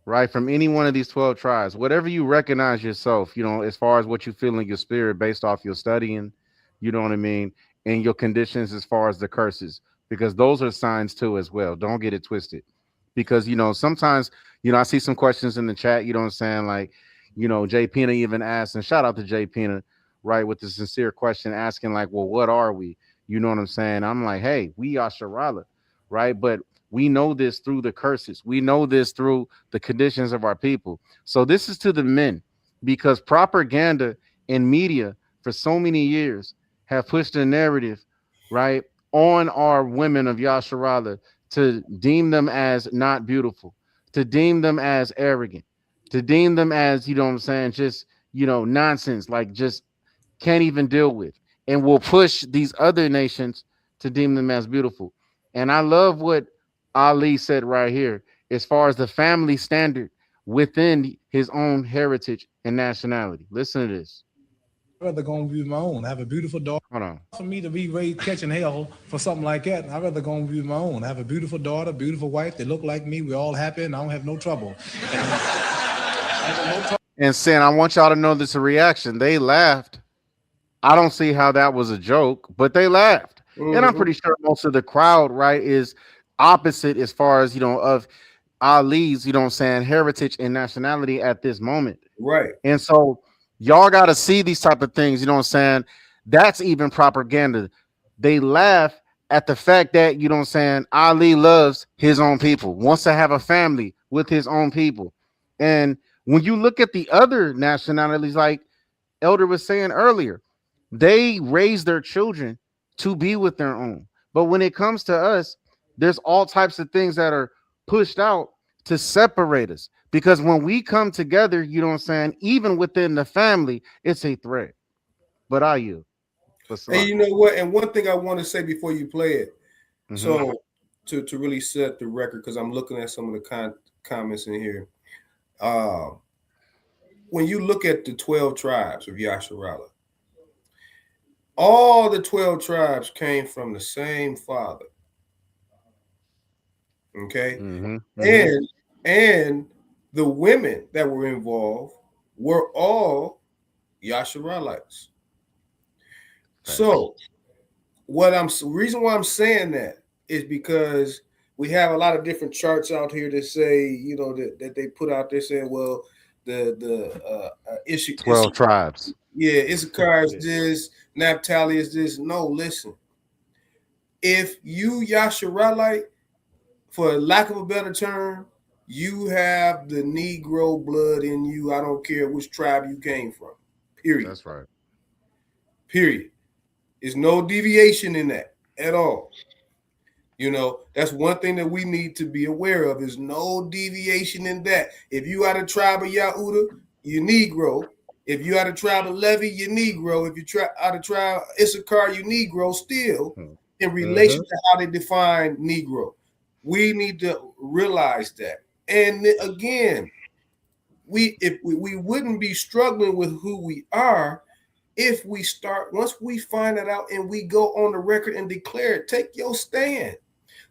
[SPEAKER 2] right, from any one of these 12 tribes, whatever you recognize yourself, you know, as far as what you feel in your spirit based off your studying, you know what I mean, and your conditions as far as the curses, because those are signs too as well. Don't get it twisted. Because, you know, sometimes, you know, I see some questions in the chat, you know what I'm saying? Like, you know, Jay Pena even asked, and shout out to Jay Pena, right, with the sincere question asking, like, well, what are we? You know what I'm saying? I'm like, hey, we are Sharala, right? But we know this through the curses. We know this through the conditions of our people. So this is to the men, because propaganda and media for so many years have pushed a narrative, right, on our women of Yasharala to deem them as not beautiful, to deem them as arrogant, to deem them as, you know what I'm saying, just, you know, nonsense, like just can't even deal with, and will push these other nations to deem them as beautiful. And I love what Ali said right here, as far as the family standard within his own heritage and nationality. Listen to this.
[SPEAKER 15] I'd rather go and be my own. I have a beautiful daughter.
[SPEAKER 2] Hold on.
[SPEAKER 15] For me to be raised catching hell for something like that, I'd rather go and be my own. I have a beautiful daughter, beautiful wife. They look like me. We're all happy, and I don't have no trouble.
[SPEAKER 2] And saying, I want y'all to know this is a reaction. They laughed. I don't see how that was a joke, but they laughed. And I'm pretty sure most of the crowd, right, is opposite as far as, you know, of Ali's, you know what I'm saying, heritage and nationality at this moment.
[SPEAKER 3] Right.
[SPEAKER 2] And so y'all got to see these type of things, you know what I'm saying? That's even propaganda. They laugh at the fact that, you know what I'm saying, Ali loves his own people, wants to have a family with his own people. And when you look at the other nationalities, like Elder was saying earlier, they raise their children to be with their own. But when it comes to us, there's all types of things that are pushed out to separate us. Because when we come together, you know what I'm saying, even within the family, it's a threat. But are you?
[SPEAKER 3] Hey, you know what? And one thing I want to say before you play it, so to really set the record, because I'm looking at some of the comments in here. When you look at the 12 tribes of Yasharala, all the 12 tribes came from the same father. Okay. And the women that were involved were all Yasharalites. So reason why I'm saying that is because we have a lot of different charts out here that say, you know, that they put out there saying, well, the issue
[SPEAKER 2] 12 tribes.
[SPEAKER 3] Yeah, Issachar is this, Naphtali is this. No, listen. If you Yasharalite, for lack of a better term, you have the Negro blood in you. I don't care which tribe you came from. Period.
[SPEAKER 2] That's right.
[SPEAKER 3] Period. There's no deviation in that at all. You know, that's one thing that we need to be aware of is no deviation in that. If you out of tribe of Yahuda, you Negro. If you out of tribe of Levi, you Negro. If you out of tribe Issachar, you Negro still in relation to how they define Negro. We need to realize that. And again, we wouldn't be struggling with who we are if we start, once we find it out and we go on the record and declare it. Take your stand.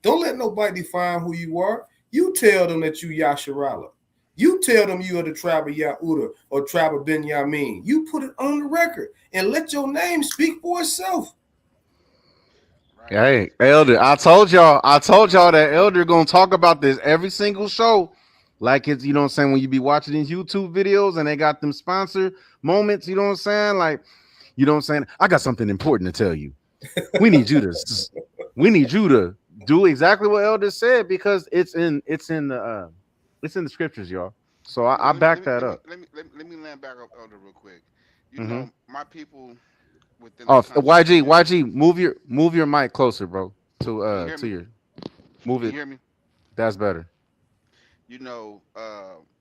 [SPEAKER 3] Don't let nobody define who you are. You tell them that you Yasharala. You tell them you are the tribe of Yahuda or tribe of Benjamin. You put it on the record and let your name speak for itself.
[SPEAKER 2] Hey, Elder, I told y'all that Elder gonna talk about this every single show. Like it's, you know what I'm saying, when you be watching these YouTube videos and they got them sponsor moments, you know what I'm saying? Like, you know what I'm saying? I got something important to tell you. We need you to do exactly what Elder said because it's in the scriptures, y'all. So I back that up.
[SPEAKER 4] Let me land back up, Elder, real quick. You know, my people within
[SPEAKER 2] Oh,
[SPEAKER 4] the country,
[SPEAKER 2] YG, move your mic closer, bro. To your move it.
[SPEAKER 4] Hear me?
[SPEAKER 2] That's better.
[SPEAKER 4] You know,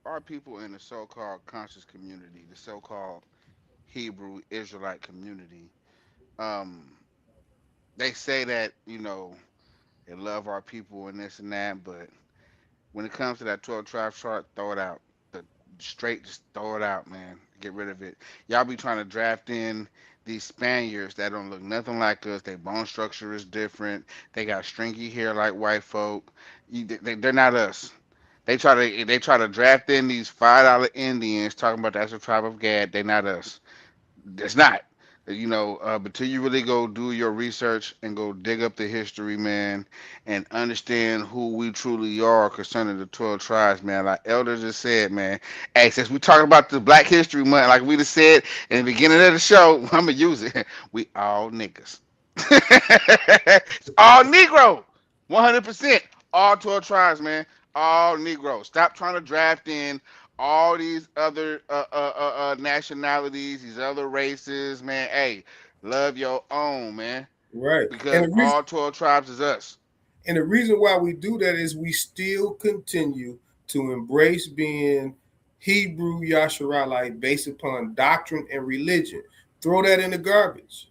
[SPEAKER 4] our people in the so-called conscious community, the so-called Hebrew Israelite community, they say that, you know, they love our people and this and that, but when it comes to that 12 tribe chart, throw it out. Just throw it out, man. Get rid of it. Y'all be trying to draft in these Spaniards that don't look nothing like us. Their bone structure is different. They got stringy hair like white folk. They're not us. They try to draft in these $5 Indians talking about that's a tribe of Gad. They're not us. It's not. You know, but until you really go do your research and go dig up the history, man, and understand who we truly are concerning the 12 tribes, man. Like Elder just said, man. Hey, since we talking about the Black History Month, like we just said in the beginning of the show, I'm gonna use it. We all niggas. It's all Negro. 100%. All 12 tribes, man. All Negro. Stop trying to draft in all these other nationalities, these other races, man. Hey, love your own, man.
[SPEAKER 3] Right.
[SPEAKER 4] Because all 12 tribes is us.
[SPEAKER 3] And the reason why we do that is we still continue to embrace being Hebrew Yasharalite based upon doctrine and religion. Throw that in the garbage.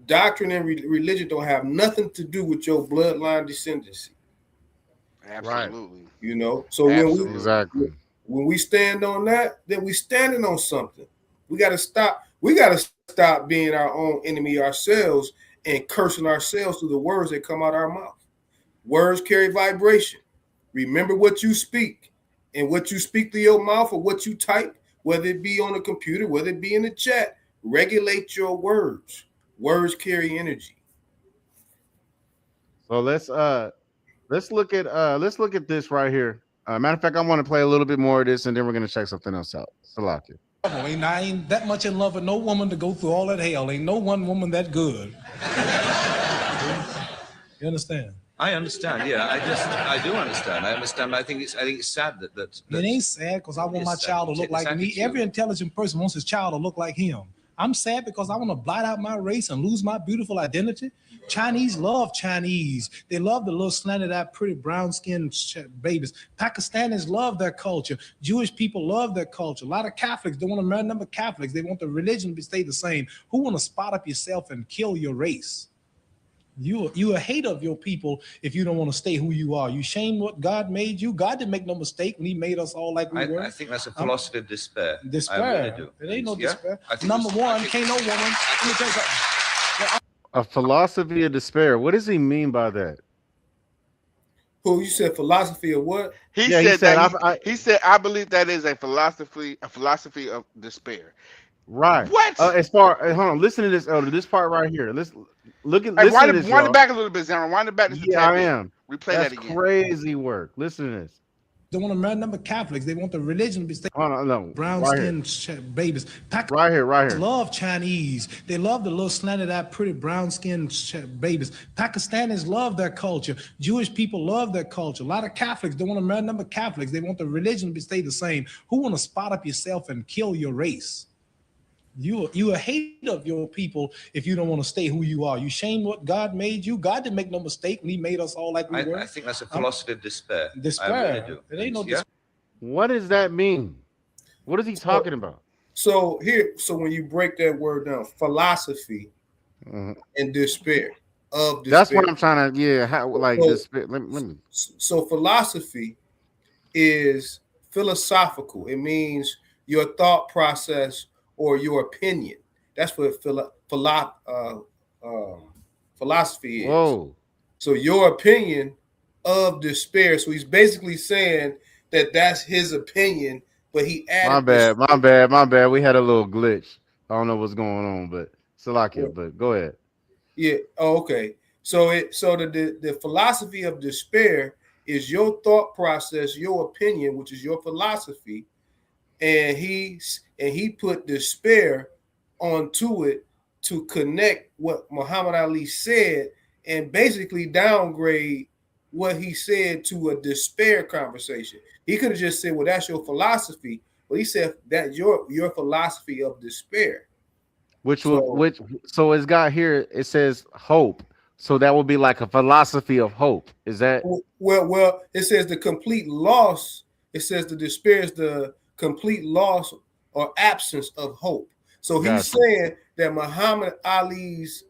[SPEAKER 3] Doctrine and religion don't have nothing to do with your bloodline descendancy.
[SPEAKER 4] Absolutely.
[SPEAKER 3] Right. You know, so when we stand on that, then we standing on something. We got to stop. We got to stop being our own enemy ourselves and cursing ourselves through the words that come out our mouth. Words carry vibration. Remember what you speak, and what you speak through your mouth or what you type, whether it be on a computer, whether it be in the chat, regulate your words. Words carry energy.
[SPEAKER 2] So let's look at this right here. Matter of fact, I want to play a little bit more of this, and then we're gonna check something else out. Salakia.
[SPEAKER 15] I ain't that much in love with no woman to go through all that hell. Ain't no one woman that good. You understand?
[SPEAKER 16] I understand. Yeah, I do understand. I understand. I think it's sad that
[SPEAKER 15] it ain't sad because I want my child to look like me. Every intelligent person wants his child to look like him. I'm sad because I want to blot out my race and lose my beautiful identity. Chinese love Chinese. They love the little slanted-eyed, pretty brown-skinned babies. Pakistanis love their culture. Jewish people love their culture. A lot of Catholics don't want to marry number Catholics. They want the religion to stay the same. Who want to spot up yourself and kill your race? You a hater of your people if you don't want to stay who you are. You shame what God made you. God didn't make no mistake when he made us all like we were.
[SPEAKER 16] I think that's a philosophy of despair.
[SPEAKER 15] Despair.
[SPEAKER 16] I really do.
[SPEAKER 15] It ain't no despair. Number one, can't no woman. Let me tell you something.
[SPEAKER 2] A philosophy of despair. What does he mean by that?
[SPEAKER 3] Who you said philosophy of what?
[SPEAKER 4] He said I believe that is a philosophy of despair.
[SPEAKER 2] Right.
[SPEAKER 4] What?
[SPEAKER 2] Hold on. Listen to this, Elder. This part right here. Listen to this.
[SPEAKER 4] Wind it back a little bit, Zara. Wind it back.
[SPEAKER 2] Yeah, I am.
[SPEAKER 4] Replay that again.
[SPEAKER 2] Crazy work. Listen to this.
[SPEAKER 15] They want to marry number Catholics. They want the religion to be stay.
[SPEAKER 2] No.
[SPEAKER 15] Brown-skinned babies.
[SPEAKER 2] Right here.
[SPEAKER 15] Love Chinese. They love the little slanted-eyed, pretty brown-skinned babies. Pakistanis love their culture. Jewish people love their culture. A lot of Catholics don't want to marry number Catholics. They want the religion to stay the same. Who want to spot up yourself and kill your race? You a hater of your people if you don't want to stay who you are. You shame what God made you. God didn't make no mistake when He made us all like we were.
[SPEAKER 16] I think that's a philosophy of despair.
[SPEAKER 15] Despair.
[SPEAKER 16] I really do.
[SPEAKER 15] It ain't no
[SPEAKER 16] Yeah.
[SPEAKER 15] despair.
[SPEAKER 2] What does that mean? What is he talking about?
[SPEAKER 3] So when you break that word down, philosophy and despair of despair.
[SPEAKER 2] That's what I'm trying to. Yeah, how like
[SPEAKER 3] So-
[SPEAKER 2] despair. Let me.
[SPEAKER 3] So philosophy is philosophical. It means your thought process or your opinion. That's what philosophy is.
[SPEAKER 2] Whoa.
[SPEAKER 3] So your opinion of despair. So he's basically saying that that's his opinion, but he added.
[SPEAKER 2] My bad. We had a little glitch. I don't know what's going on, but Salakia, but go ahead.
[SPEAKER 3] Yeah. Oh, okay. So the philosophy of despair is your thought process, your opinion, which is your philosophy, and he put despair onto it to connect what Muhammad Ali said and basically downgrade what he said to a despair conversation. He could have just said, "Well, that's your philosophy," but he said that your philosophy of despair.
[SPEAKER 2] So it's got here. It says hope. So that would be like a philosophy of hope. Is that?
[SPEAKER 3] Well, it says the complete loss. It says the despair is the complete loss or absence of hope. So he's saying that Muhammad Ali's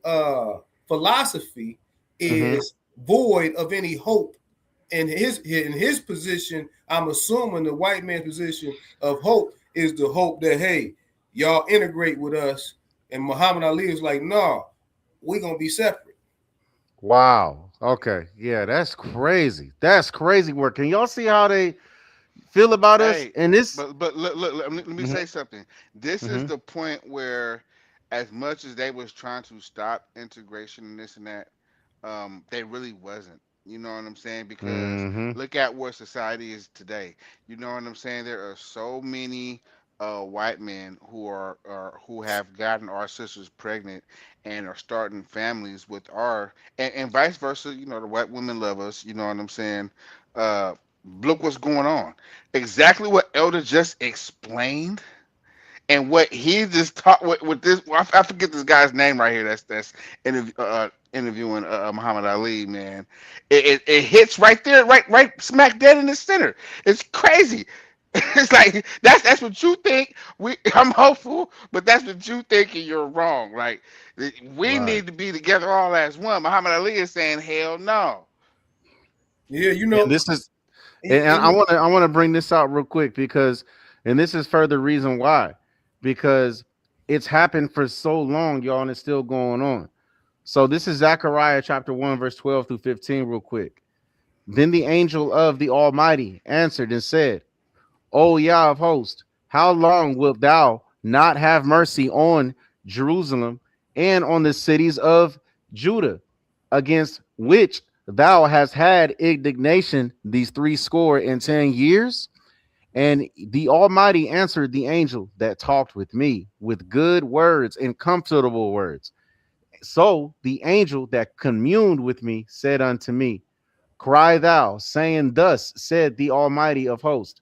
[SPEAKER 3] philosophy is void of any hope. And in his position, I'm assuming the white man's position of hope is the hope that, hey, y'all integrate with us. And Muhammad Ali is like, no, we're gonna be separate.
[SPEAKER 2] Wow. Okay. Yeah, that's crazy. That's crazy work. Can y'all see how they feel about us? And this.
[SPEAKER 4] But look, let me say something. This is the point where, as much as they was trying to stop integration and this and that, they really wasn't. You know what I'm saying? Because look at where society is today. You know what I'm saying? There are so many white men who have gotten our sisters pregnant and are starting families with our and vice versa. You know, the white women love us. You know what I'm saying? Look what's going on. Exactly what Elder just explained. And what he just taught with this, I forget this guy's name right here. That's interviewing Muhammad Ali, man. It hits right there, right smack dead in the center. It's crazy. It's like that's what you think. I'm hopeful, but that's what you think, and you're wrong. Like we need to be together all as one. Muhammad Ali is saying, hell no.
[SPEAKER 3] Yeah, you know.
[SPEAKER 2] And this is, and I want to bring this out real quick because, and this is further reason why. Because it's happened for so long, y'all, and it's still going on. So this is Zechariah chapter 1, verse 12 through 15, real quick. Then the angel of the Almighty answered and said, O Yah of hosts, how long wilt thou not have mercy on Jerusalem and on the cities of Judah, against which thou hast had indignation these 70 years? And the Almighty answered the angel that talked with me with good words and comfortable words. So the angel that communed with me said unto me, Cry thou, saying, Thus said the Almighty of hosts,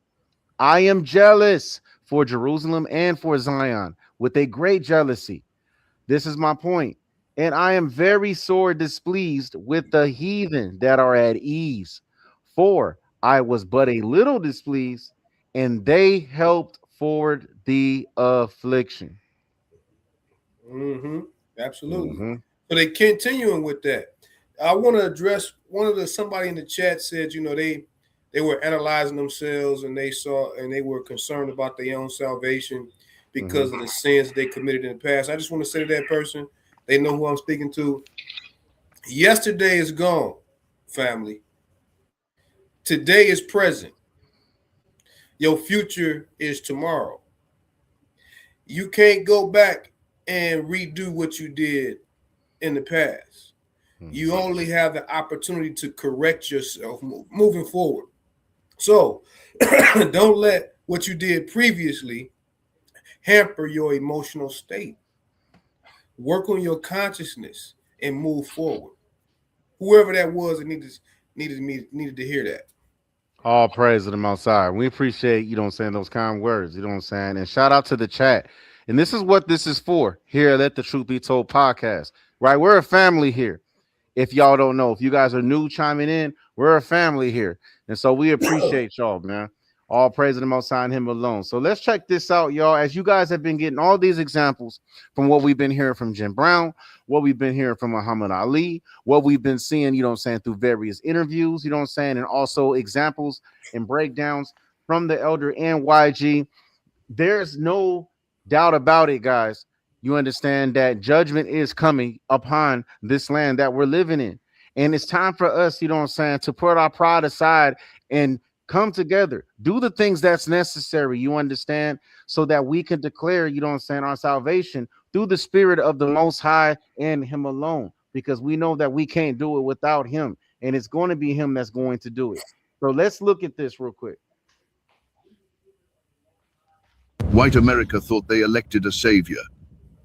[SPEAKER 2] I am jealous for Jerusalem and for Zion with a great jealousy. This is my point. And I am very sore displeased with the heathen that are at ease. For I was but a little displeased, and they helped forward the affliction.
[SPEAKER 3] Absolutely. So they continuing with that. I want to address somebody in the chat said, you know, they were analyzing themselves and they were concerned about their own salvation because of the sins they committed in the past. I just want to say to that person, they know who I'm speaking to. Yesterday is gone, family. Today is present. Your future is tomorrow. You can't go back and redo what you did in the past. You only have the opportunity to correct yourself moving forward. So don't let what you did previously hamper your emotional state. Work on your consciousness and move forward. Whoever that was that needed to hear that.
[SPEAKER 2] All praise to the Most High. We appreciate, you know what I'm saying, those kind words, you know what I'm saying? And shout out to the chat. And this is what this is for here at Let the Truth Be Told podcast, right? We're a family here. If y'all don't know, if you guys are new chiming in, we're a family here. And so we appreciate y'all, man. All praise to the Most High and Him alone. So let's check this out, y'all. As you guys have been getting all these examples from what we've been hearing from Jim Brown, what we've been hearing from Muhammad Ali, what we've been seeing, you know what I'm saying, through various interviews, you know what I'm saying, and also examples and breakdowns from the elder and YG. There's no doubt about it, guys. You understand that judgment is coming upon this land that we're living in. And it's time for us, you know what I'm saying, to put our pride aside and come together, do the things that's necessary, you understand, so that we can declare, you know what I'm saying, our salvation through the spirit of the Most High and Him alone, because we know that we can't do it without Him, and it's going to be Him that's going to do it. So let's look at this real quick.
[SPEAKER 17] White America thought they elected a savior,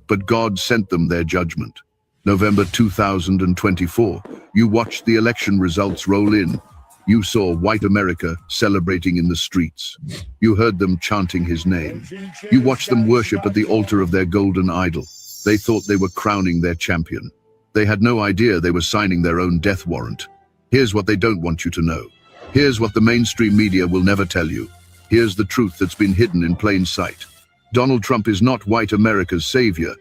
[SPEAKER 17] but God sent them their judgment. November 2024, you watched the election results roll in. You saw white America celebrating in the streets. You heard them chanting his name. You watched them worship at the altar of their golden idol. They thought they were crowning their champion. They had no idea they were signing their own death warrant. Here's what they don't want you to know. Here's what the mainstream media will never tell you. Here's the truth that's been hidden in plain sight. Donald Trump is not white America's savior.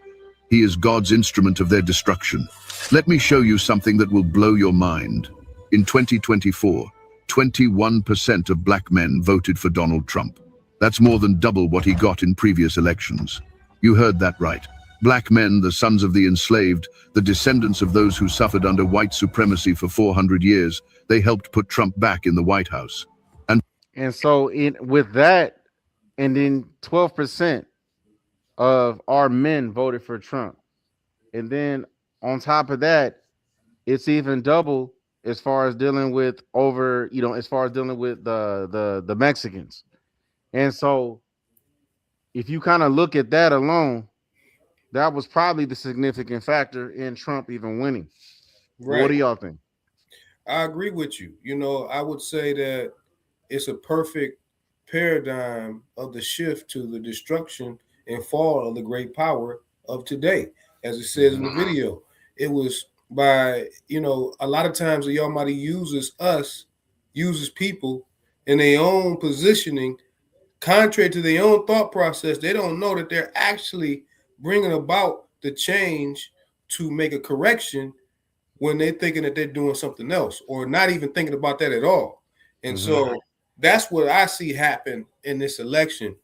[SPEAKER 17] He is God's instrument of their destruction. Let me show you something that will blow your mind. In 2024, 21% of black men voted for Donald Trump. That's more than double what he got in previous elections. You heard that right. Black men, the sons of the enslaved, the descendants of those who suffered under white supremacy for 400 years, they helped put Trump back in the White House.
[SPEAKER 2] And so with that, and then 12% of our men voted for Trump. And then on top of that, it's even double as far as dealing with the Mexicans. And so if you kind of look at that alone, that was probably the significant factor in Trump even winning.
[SPEAKER 3] Right.
[SPEAKER 2] What do y'all think?
[SPEAKER 3] I agree with you. You know, I would say that it's a perfect paradigm of the shift to the destruction and fall of the great power of today. As it says in the video, it was by, you know, a lot of times the Almighty uses people in their own positioning, contrary to their own thought process. They don't know that they're actually bringing about the change to make a correction when they're thinking that they're doing something else or not even thinking about that at all. And so that's what I see happen in this election.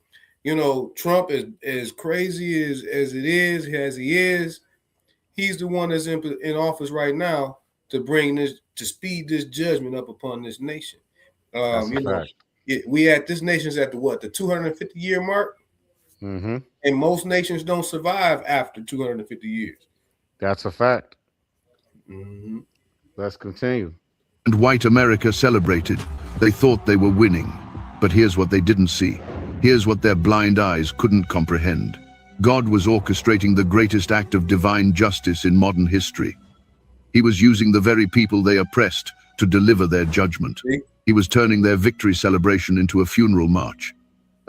[SPEAKER 3] You know, Trump is as crazy as he is. He's the one that's in office right now to speed this judgment up upon this nation. You know, this nation's at the 250-year mark, and most nations don't survive after 250 years.
[SPEAKER 2] That's a fact. Let's continue.
[SPEAKER 17] And white America celebrated. They thought they were winning. But here's what they didn't see. Here's what their blind eyes couldn't comprehend. God was orchestrating the greatest act of divine justice in modern history. He was using the very people they oppressed to deliver their judgment. He was turning their victory celebration into a funeral march.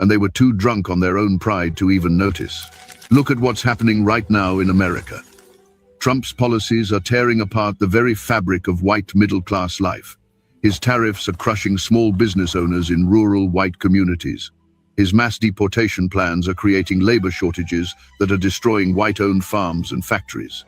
[SPEAKER 17] And they were too drunk on their own pride to even notice. Look at what's happening right now in America. Trump's policies are tearing apart the very fabric of white middle-class life. His tariffs are crushing small business owners in rural white communities. His mass deportation plans are creating labor shortages that are destroying white-owned farms and factories.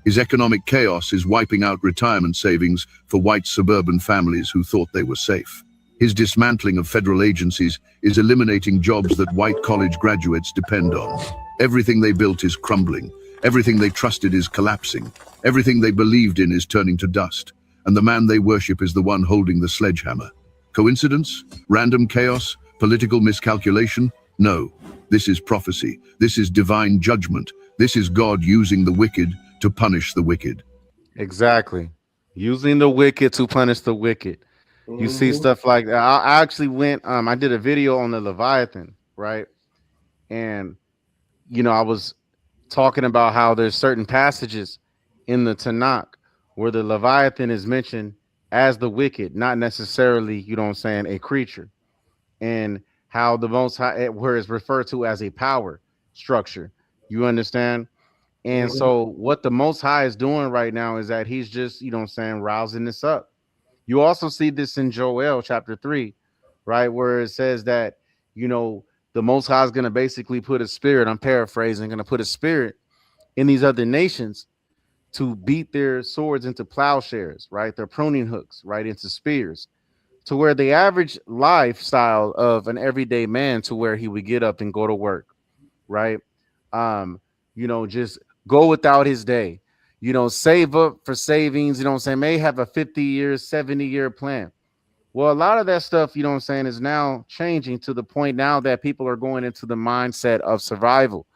[SPEAKER 17] His economic chaos is wiping out retirement savings for white suburban families who thought they were safe. His dismantling of federal agencies is eliminating jobs that white college graduates depend on. Everything they built is crumbling. Everything they trusted is collapsing. Everything they believed in is turning to dust. And the man they worship is the one holding the sledgehammer. Coincidence? Random chaos? Political miscalculation? No. This is prophecy. This is divine judgment. This is God using the wicked to punish the wicked.
[SPEAKER 2] Exactly. Using the wicked to punish the wicked. You see stuff like that. I actually went, I did a video on the Leviathan, right? And, you know, I was talking about how there's certain passages in the Tanakh where the Leviathan is mentioned as the wicked, not necessarily, you know what I'm saying, a creature. And how the Most High, where it's referred to as a power. structure. You understand? And so what the Most High is doing right now is that he's just, you know what I'm saying, rousing this up. You also see this in Joel chapter 3, right? Where it says that, you know, the Most High is going to basically put a spirit, I'm paraphrasing, going to put a spirit in these other nations to beat their swords into plowshares, right? Their pruning hooks, right? Into spears, to where the average lifestyle of an everyday man to where he would get up and go to work, right? You know, just go without his day, you know, save up for savings, you know what I'm saying? May have a 50-year, 70-year plan. Well, a lot of that stuff, you know what I'm saying, is now changing to the point now that people are going into the mindset of survival,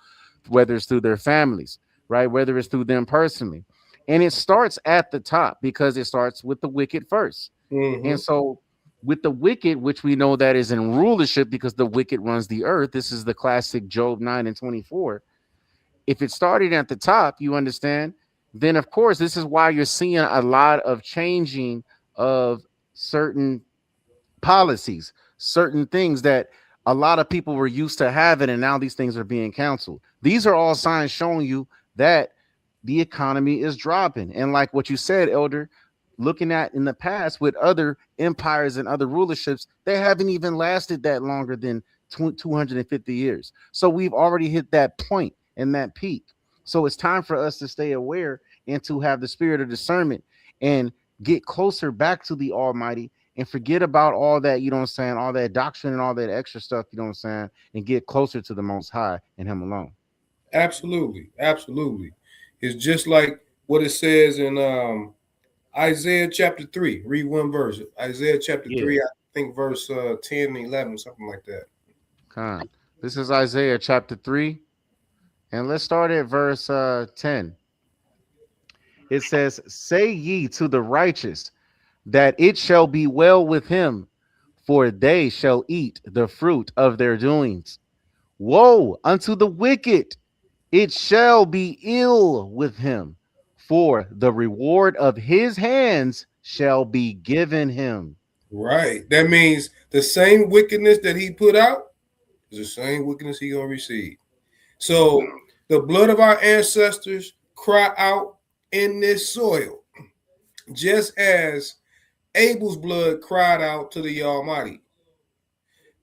[SPEAKER 2] whether it's through their families, right? Whether it's through them personally. And it starts at the top because it starts with the wicked first. And so with the wicked, which we know that is in rulership because the wicked runs the earth. This is the classic Job 9:24. If it started at the top, you understand, then of course, this is why you're seeing a lot of changing of certain policies, certain things that a lot of people were used to having, and now these things are being canceled. These are all signs showing you that the economy is dropping. And like what you said, Elder, looking at in the past with other empires and other rulerships, they haven't even lasted that longer than 250 years. So we've already hit that point and that peak. So it's time for us to stay aware and to have the spirit of discernment and get closer back to the Almighty and forget about all that, you know what I'm saying, all that doctrine and all that extra stuff, you know what I'm saying, and get closer to the Most High and Him alone.
[SPEAKER 3] Absolutely. Absolutely. It's just like what it says in Isaiah chapter 3. Read one verse. Isaiah chapter 3, I think verse 10 and 11, something like that.
[SPEAKER 2] This is Isaiah chapter 3. And let's start at verse 10. It says, "Say ye to the righteous that it shall be well with him, for they shall eat the fruit of their doings. Woe unto the wicked, it shall be ill with him, for the reward of his hands shall be given him."
[SPEAKER 3] Right. That means the same wickedness that he put out is the same wickedness he gonna receive. So the blood of our ancestors cry out in this soil, just as Abel's blood cried out to the Almighty.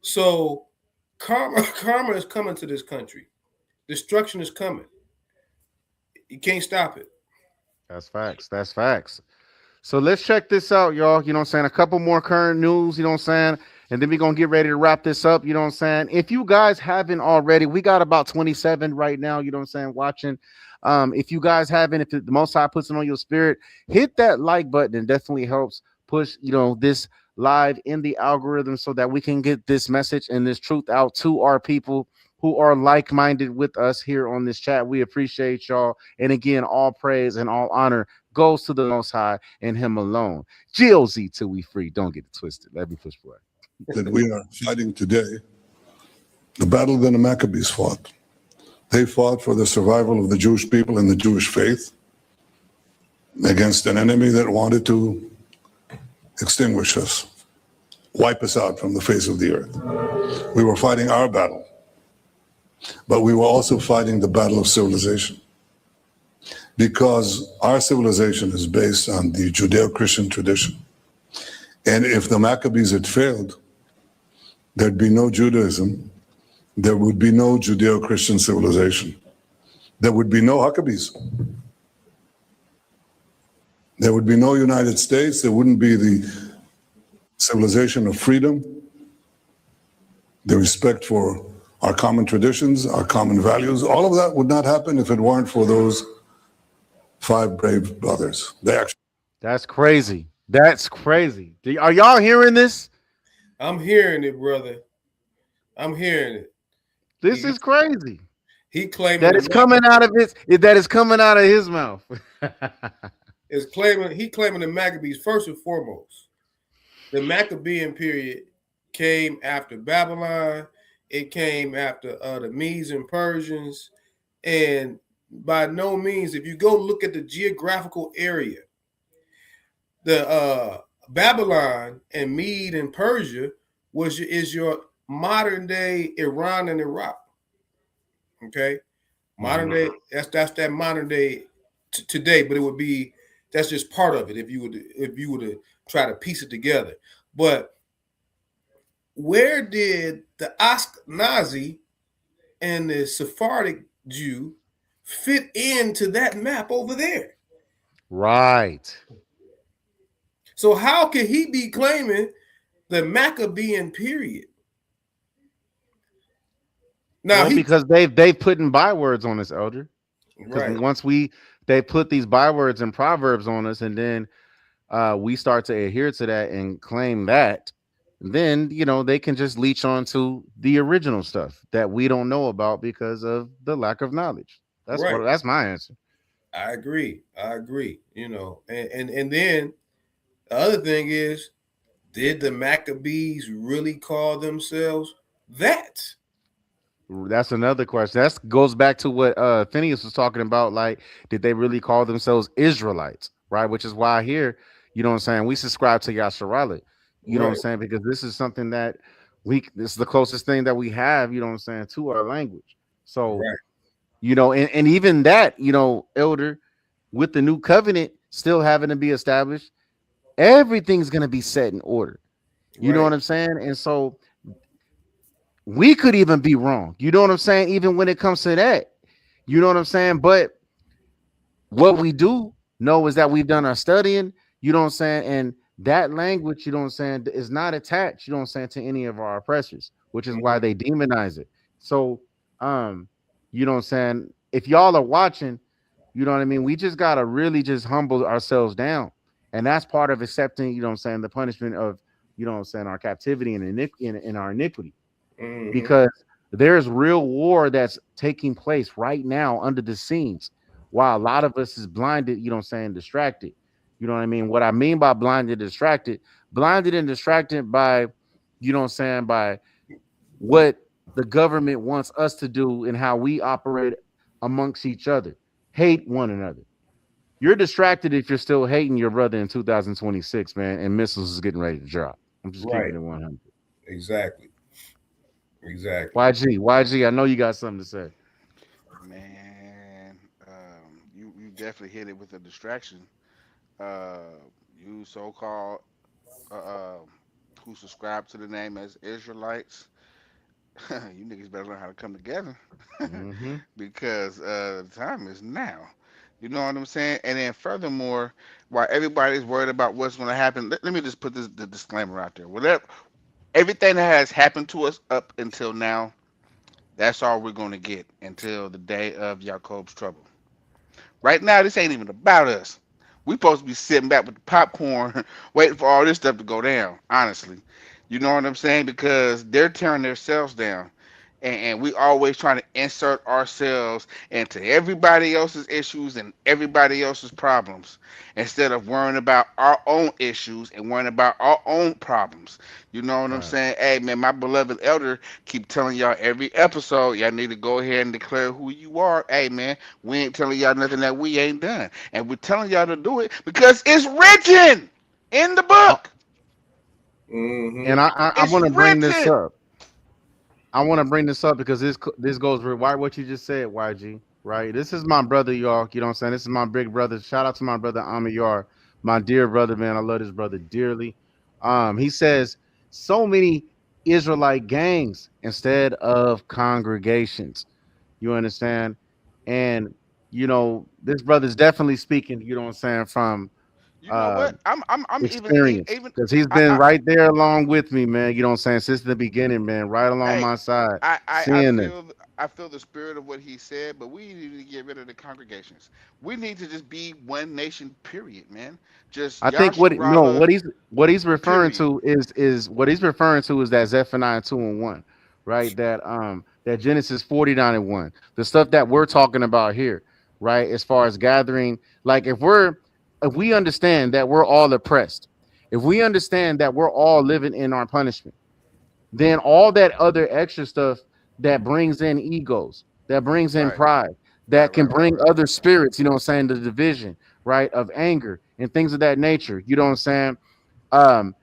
[SPEAKER 3] So karma is coming to this country. Destruction is coming. You can't stop it.
[SPEAKER 2] That's facts. That's facts. So let's check this out, y'all. You know what I'm saying? A couple more current news, you know what I'm saying? And then we're going to get ready to wrap this up. You know what I'm saying? If you guys haven't already, we got about 27 right now, you know what I'm saying, watching. If you guys haven't, if the Most High puts it on your spirit, hit that like button. It definitely helps push, you know, this live in the algorithm so that we can get this message and this truth out to our people who are like-minded with us here on this chat. We appreciate y'all. And again, all praise and all honor goes to the Most High and Him alone. GOZ till we free. Don't get it twisted. Let me push play.
[SPEAKER 18] That we are fighting today, the battle that the Maccabees fought. They fought for the survival of the Jewish people and the Jewish faith against an enemy that wanted to extinguish us, wipe us out from the face of the earth. We were fighting our battle, but we were also fighting the battle of civilization, because our civilization is based on the Judeo-Christian tradition. And if the Maccabees had failed, there'd be no Judaism, there would be no Judeo-Christian civilization, there would be no Maccabees, there would be no United States, there wouldn't be the civilization of freedom, the respect for our common traditions, our common values. All of that would not happen if it weren't for those 5 brave brothers.
[SPEAKER 2] That's crazy. That's crazy. Are y'all hearing this?
[SPEAKER 3] I'm hearing it, brother. I'm hearing it.
[SPEAKER 2] This is crazy.
[SPEAKER 3] He claiming
[SPEAKER 2] that it's coming out of his mouth.
[SPEAKER 3] He claiming the Maccabees first and foremost. The Maccabean period came after Babylon. It came after the Medes and Persians. And by no means, if you go look at the geographical area, the Babylon and Mede and Persia is your modern day Iran and Iraq. Okay, modern day. That's that modern day today, but it would be that's just part of it if you were to try to piece it together. But where did the Ashkenazi and the Sephardic Jew fit into that map over there?
[SPEAKER 2] Right.
[SPEAKER 3] So how can he be claiming the Maccabean period? Now
[SPEAKER 2] Well, because they've put in bywords on us, Elder. Because
[SPEAKER 3] right.
[SPEAKER 2] once they put these bywords and proverbs on us, and then we start to adhere to that and claim that, then they can just leech on to the original stuff that we don't know about because of the lack of knowledge. That's my answer.
[SPEAKER 3] I agree. And then the other thing is, did the Maccabees really call themselves that?
[SPEAKER 2] That's another question. That goes back to what Phineas was talking about. Like, did they really call themselves Israelites? Right, which is why here, what I'm saying, we subscribe to Yasharala. You know what I'm saying? Because this is something that this is the closest thing that we have, what I'm saying, to our language. So, and even that, Elder, with the new covenant still having to be established, everything's going to be set in order. You know what I'm saying? And so we could even be wrong. You know what I'm saying? Even when it comes to that, you know what I'm saying? But what we do know is that we've done our studying, you know what I'm saying? And that language, you know what I'm saying, is not attached, you know what I'm saying, to any of our oppressors, which is why they demonize it. So, you know what I'm saying? If y'all are watching, you know what I mean? We just got to really just humble ourselves down. And that's part of accepting, you know what I'm saying, the punishment of, you know what I'm saying, our captivity and in our iniquity. Because there's real war that's taking place right now under the scenes, while a lot of us is blinded, you know what I'm saying, distracted. You know what I mean? What I mean by blinded and distracted by, you know what I'm saying, by what the government wants us to do and how we operate amongst each other. Hate one another. You're distracted if you're still hating your brother in 2026, man, and missiles is getting ready to drop. I'm just keeping it 100.
[SPEAKER 3] Exactly.
[SPEAKER 2] YG, I know you got something to say.
[SPEAKER 4] Man, you definitely hit it with a distraction. You so-called who subscribe to the name as Israelites, you niggas better learn how to come together because the time is now. You know what I'm saying? And then furthermore, while everybody's worried about what's going to happen, let me just put the disclaimer out there. Whatever, everything that has happened to us up until now, that's all we're going to get until the day of Jacob's trouble. Right now, this ain't even about us. We supposed to be sitting back with the popcorn, waiting for all this stuff to go down. Honestly, you know what I'm saying? Because they're tearing themselves down, and we always trying to insert ourselves into everybody else's issues and everybody else's problems instead of worrying about our own issues and worrying about our own problems. You know what I'm saying? Hey, man, my beloved elder keep telling y'all every episode, y'all need to go ahead and declare who you are. Hey, man, we ain't telling y'all nothing that we ain't done. And we're telling y'all to do it because it's written in the book.
[SPEAKER 2] And I want to bring this up. I want to bring this up because this goes right what you just said, YG. Right, this is my brother, y'all. You know what I'm saying? This is my big brother. Shout out to my brother Amiyar, my dear brother, man. I love this brother dearly. He says so many Israelite gangs instead of congregations. You understand? And this brother's definitely speaking. You know what I'm saying, from
[SPEAKER 4] You know what? I'm
[SPEAKER 2] experience,
[SPEAKER 4] even
[SPEAKER 2] because he's been right there along with me, man. You know what I'm saying, since the beginning, man, right along my side,
[SPEAKER 4] I
[SPEAKER 2] seeing this.
[SPEAKER 4] I feel the spirit of what he said, but we need to get rid of the congregations. We need to just be one nation, period, man. Just
[SPEAKER 2] I think what he's referring
[SPEAKER 4] period.
[SPEAKER 2] to is what he's referring to is that Zephaniah 2:1, right? That Genesis 49:1, the stuff that we're talking about here, right? As far as gathering, like if we understand that we're all oppressed, if we understand that we're all living in our punishment, then all that other extra stuff that brings in egos, that brings in pride, that can bring other spirits, you know what I'm saying, the division, right, of anger and things of that nature, you know what I'm saying?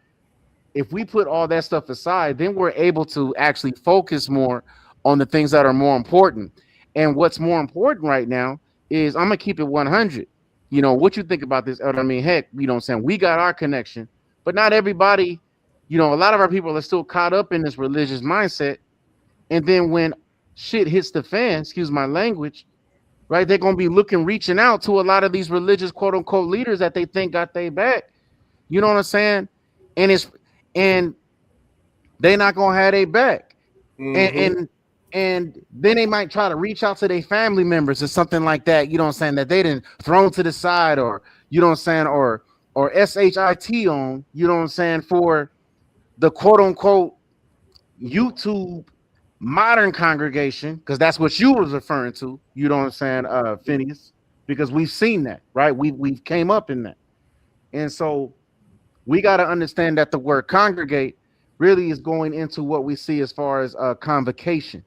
[SPEAKER 2] If we put all that stuff aside, then we're able to actually focus more on the things that are more important. And what's more important right now is I'm gonna keep it 100. You know what you think about this, Elder? I mean, heck, you know what I'm saying? We got our connection, but not everybody, you know, a lot of our people are still caught up in this religious mindset. And then when shit hits the fan, excuse my language, right? They're gonna be reaching out to a lot of these religious quote unquote leaders that they think got their back. You know what I'm saying? And they not gonna have their back. And then they might try to reach out to their family members or something like that, you know what I'm saying, that they didn't thrown to the side, or you know what I'm saying, or SHIT on, you know what I'm saying, for the quote unquote YouTube modern congregation, because that's what you was referring to, you know what I'm saying, Phineas, because we've seen that, right? We've came up in that. And so we got to understand that the word congregate really is going into what we see as far as convocation,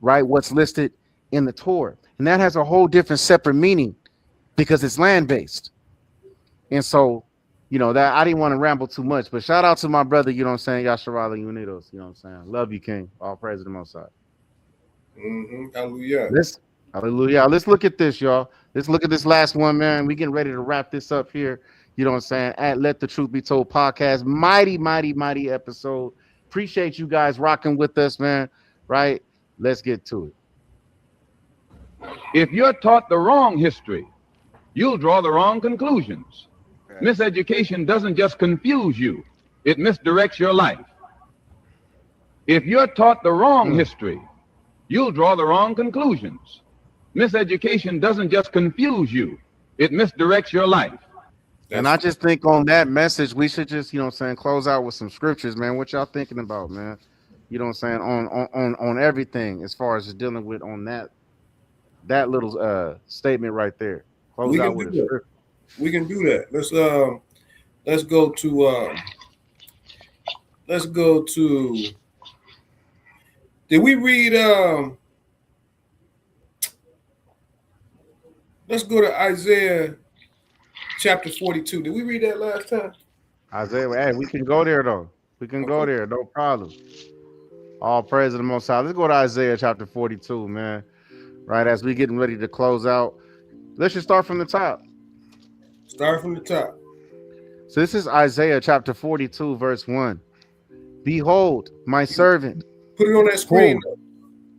[SPEAKER 2] right? What's listed in the Torah. And that has a whole different separate meaning because it's land-based. And so, you know, that I didn't want to ramble too much, but shout out to my brother, you know what I'm saying, Yasharala Unidos, you know what I'm saying? Love you, King. All praise to the Most High.
[SPEAKER 3] Hallelujah.
[SPEAKER 2] Hallelujah. Let's look at this, y'all. Let's look at this last one, man. We getting ready to wrap this up here. You know what I'm saying? At Let the Truth Be Told podcast. Mighty episode. Appreciate you guys rocking with us, man. Right? Let's get to it.
[SPEAKER 19] If you're taught the wrong history, you'll draw the wrong conclusions. Miseducation doesn't just confuse you, it misdirects your life. If you're taught the wrong history, you'll draw the wrong conclusions. Miseducation doesn't just confuse you, it misdirects your life.
[SPEAKER 2] And I just think on that message, we should just, you know what I'm saying, close out with some scriptures, man. What y'all thinking about, man? You know what I'm saying, on everything as far as just dealing with on that little statement right there. Close out with a scripture.
[SPEAKER 3] We can do that. Let's go to did we read let's go to Isaiah chapter 42. Did we read that last time?
[SPEAKER 2] Isaiah, hey, we can go there though. We can go there, no problem. All praise to the Most High. Let's go to Isaiah chapter 42, man. Right as we getting ready to close out. Let's just start from the top.
[SPEAKER 3] Start from the top.
[SPEAKER 2] So this is Isaiah chapter 42, verse 1. Behold, my servant.
[SPEAKER 3] Put it on that screen.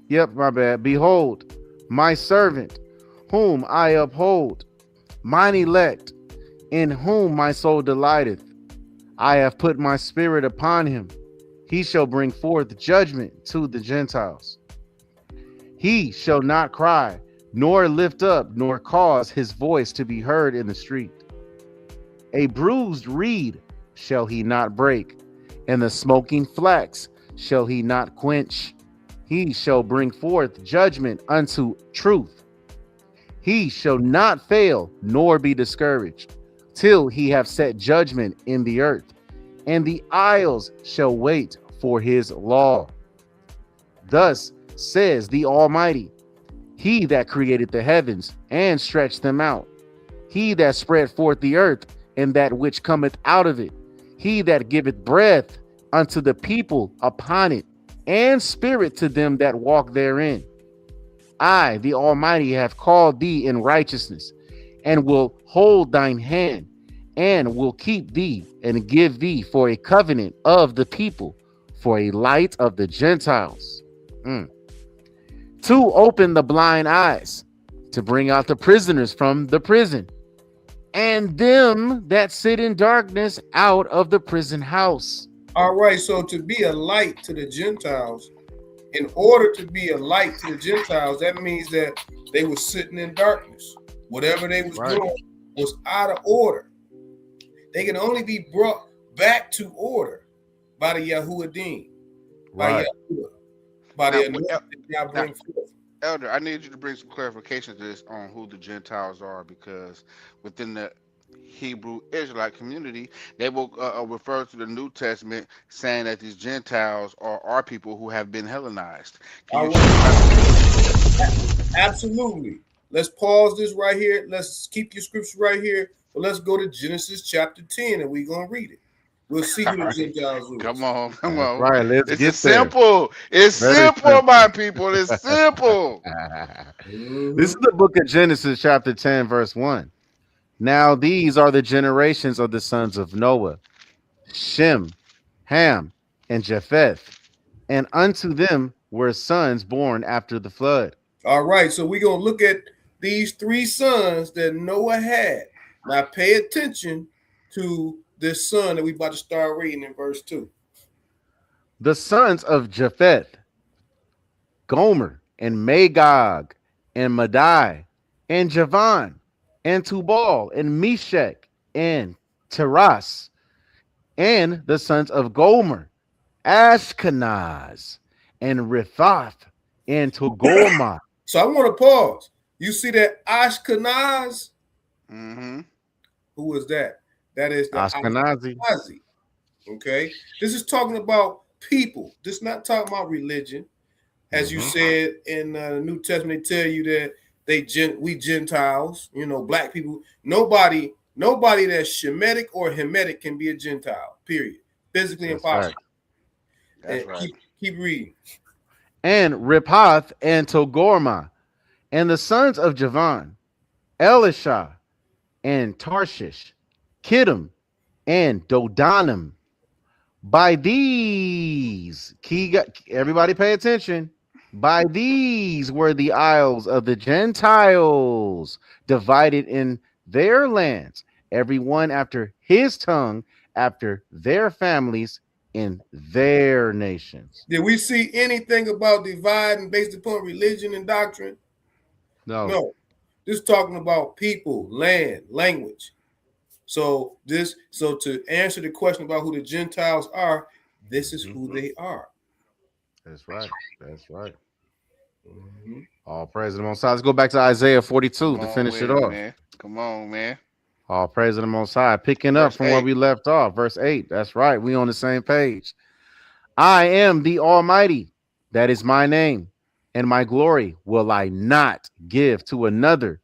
[SPEAKER 2] Yep, my bad. Behold, my servant, whom I uphold, mine elect, in whom my soul delighteth. I have put my spirit upon him. He shall bring forth judgment to the Gentiles. He shall not cry, nor lift up, nor cause his voice to be heard in the street. A bruised reed shall he not break, and the smoking flax shall he not quench. He shall bring forth judgment unto truth. He shall not fail, nor be discouraged, till he have set judgment in the earth, and the isles shall wait for his law. Thus says the Almighty, he that created the heavens and stretched them out, he that spread forth the earth and that which cometh out of it, he that giveth breath unto the people upon it, and spirit to them that walk therein. I, the Almighty, have called thee in righteousness, and will hold thine hand, and will keep thee, and give thee for a covenant of the people, for a light of the Gentiles. To open the blind eyes, to bring out the prisoners from the prison, and them that sit in darkness out of the prison house.
[SPEAKER 3] All right, so to be a light to the Gentiles, in order to be a light to the Gentiles, that means that they were sitting in darkness. Whatever they was doing was out of order. They can only be brought back to order by the Yahudim, by Yahuwah, by the anointing that God brings forth.
[SPEAKER 4] Elder, I need you to bring some clarification to this on who the Gentiles are, because within the Hebrew Israelite community, they will refer to the New Testament saying that these Gentiles are our people who have been Hellenized.
[SPEAKER 3] Absolutely. Let's pause this right here. Let's keep your scripture right here. But let's go to Genesis chapter 10 and we're going to read it. We'll see who the Gentiles is.
[SPEAKER 4] Come on, come
[SPEAKER 2] That's
[SPEAKER 4] on.
[SPEAKER 2] right. Let's
[SPEAKER 4] It's
[SPEAKER 2] get
[SPEAKER 4] just
[SPEAKER 2] there.
[SPEAKER 4] simple. It's
[SPEAKER 2] Very
[SPEAKER 4] simple,
[SPEAKER 2] simple.
[SPEAKER 4] my people. It's simple.
[SPEAKER 2] This is the book of Genesis, chapter 10, verse 1. Now these are the generations of the sons of Noah, Shem, Ham, and Japheth. And unto them were sons born after the flood.
[SPEAKER 3] All right, so we're gonna look at these three sons that Noah had. Now pay attention to this son that we about to start reading in verse 2.
[SPEAKER 2] The sons of Japheth, Gomer, and Magog, and Madai, and Javan, and Tubal, and Meshach, and Teras. And the sons of Gomer, Ashkenaz, and Riphath, and Togolma.
[SPEAKER 3] So I want to pause. You see that Ashkenaz?
[SPEAKER 4] Mm-hmm.
[SPEAKER 3] Who is that? That is the
[SPEAKER 2] Ashkenazi.
[SPEAKER 3] Okay. This is talking about people. This is not talking about religion. As you said in the New Testament, they tell you that we Gentiles, you know, black people. Nobody that's Shemitic or Hamitic can be a Gentile, period. Physically impossible.
[SPEAKER 4] That's right.
[SPEAKER 3] Keep reading.
[SPEAKER 2] And Riphath and Togorma, and the sons of Javan, Elisha, and Tarshish, Kittim, and Dodanim. By these, everybody pay attention. By these were the isles of the Gentiles divided in their lands, every one after his tongue, after their families, in their nations.
[SPEAKER 3] Did we see anything about dividing based upon religion and doctrine? No. This is talking about people, land, language. So to answer the question about who the Gentiles are, this is who they are.
[SPEAKER 2] That's right. That's right. All praise to the Most High. Let's go back to Isaiah 42 to finish it off.
[SPEAKER 4] Man. Come on, man.
[SPEAKER 2] All praise to the Most High. Picking up from where we left off. Verse 8. That's right. We on the same page. I am the Almighty. That is my name. And my glory will I not give to another,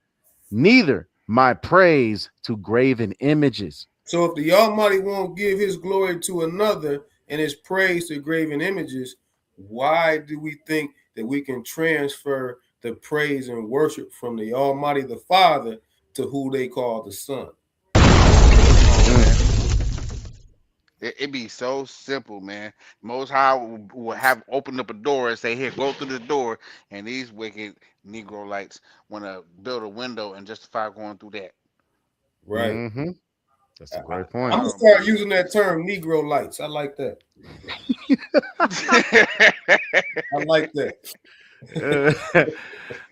[SPEAKER 2] neither my praise to graven images.
[SPEAKER 3] So if the Almighty won't give his glory to another and his praise to graven images, why do we think that we can transfer the praise and worship from the Almighty the Father to who they call the Son?
[SPEAKER 4] It'd be so simple, man. Most High will have opened up a door and say, "Here, go through the door." And these wicked Negro lights want to build a window and justify going through that.
[SPEAKER 3] Right.
[SPEAKER 2] That's a great point.
[SPEAKER 3] I'm gonna start using that term, Negro lights. I like that. I like that.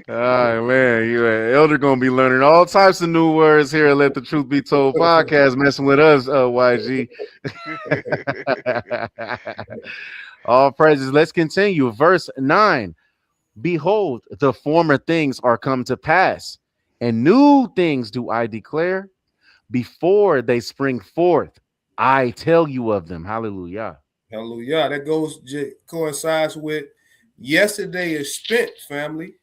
[SPEAKER 2] All right, man. You Elder gonna be learning all types of new words here at Let the Truth Be Told podcast, messing with us, YG. All praises. Let's continue. Verse 9. Behold, the former things are come to pass, and new things do I declare. Before they spring forth, I tell you of them. Hallelujah.
[SPEAKER 3] Hallelujah. That coincides with yesterday is spent, family.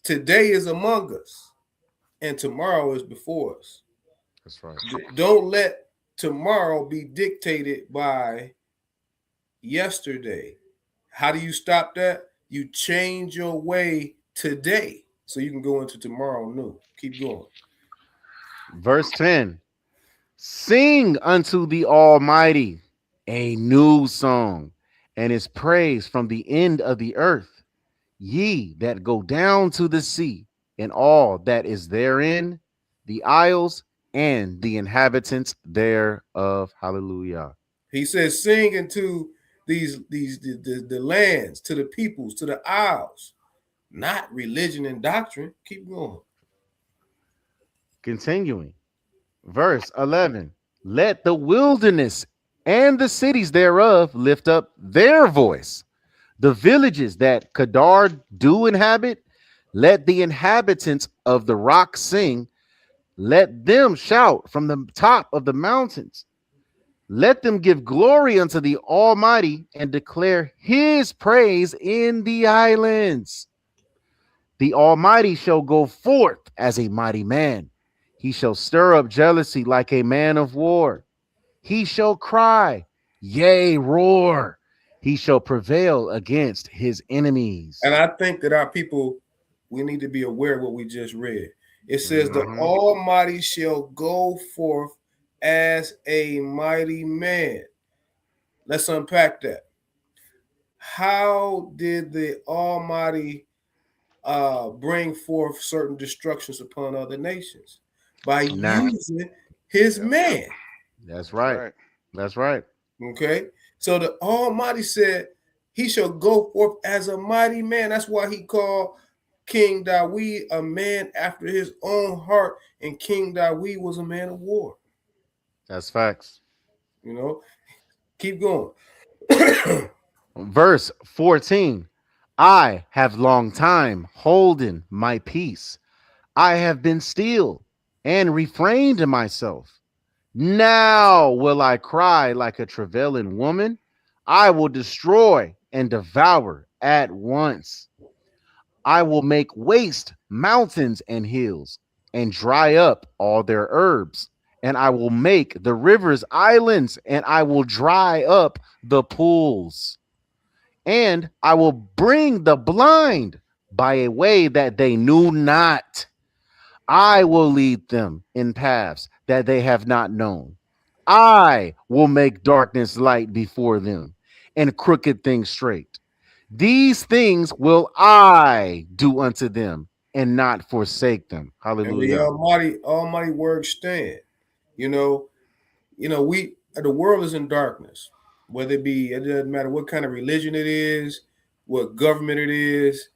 [SPEAKER 3] Today is among us, and tomorrow is before us.
[SPEAKER 2] That's right.
[SPEAKER 3] Don't let tomorrow be dictated by yesterday. How do you stop that? You change your way today so you can go into tomorrow new. Keep going.
[SPEAKER 2] Verse 10. Sing unto the Almighty a new song, and his praise from the end of the earth. Ye that go down to the sea, and all that is therein, the isles and the inhabitants thereof. Hallelujah.
[SPEAKER 3] He says, sing into the lands, to the peoples, to the isles, not religion and doctrine. Keep going.
[SPEAKER 2] Continuing. Verse 11. Let the wilderness and the cities thereof lift up their voice. The villages that Kedar do inhabit, let the inhabitants of the rock sing. Let them shout from the top of the mountains. Let them give glory unto the Almighty and declare his praise in the islands. The Almighty shall go forth as a mighty man. He shall stir up jealousy like a man of war. he shall cry, yea, roar. He shall prevail against his enemies.
[SPEAKER 3] And I think that our people, we need to be aware of what we just read. It says, the
[SPEAKER 2] Mhm.
[SPEAKER 3] Almighty shall go forth as a mighty man. Let's unpack that. How did the Almighty bring forth certain destructions upon other nations? By using his man.
[SPEAKER 2] That's right. That's right.
[SPEAKER 3] Okay. So the Almighty said, he shall go forth as a mighty man. That's why he called King Dawid a man after his own heart. And King Dawid was a man of war.
[SPEAKER 2] That's facts.
[SPEAKER 3] You know, keep going.
[SPEAKER 2] Verse 14. I have long time holden my peace. I have been still and refrained myself. Now will I cry like a travailing woman. I will destroy and devour at once. I will make waste mountains and hills and dry up all their herbs. And I will make the rivers islands and I will dry up the pools. And I will bring the blind by a way that they knew not. I will lead them in paths that they have not known. I will make darkness light before them and crooked things straight. These things will I do unto them and not forsake them.
[SPEAKER 3] And the
[SPEAKER 2] Hallelujah.
[SPEAKER 3] Almighty word stand. You know, we the world is in darkness. Whether it doesn't matter what kind of religion it is, what government it is,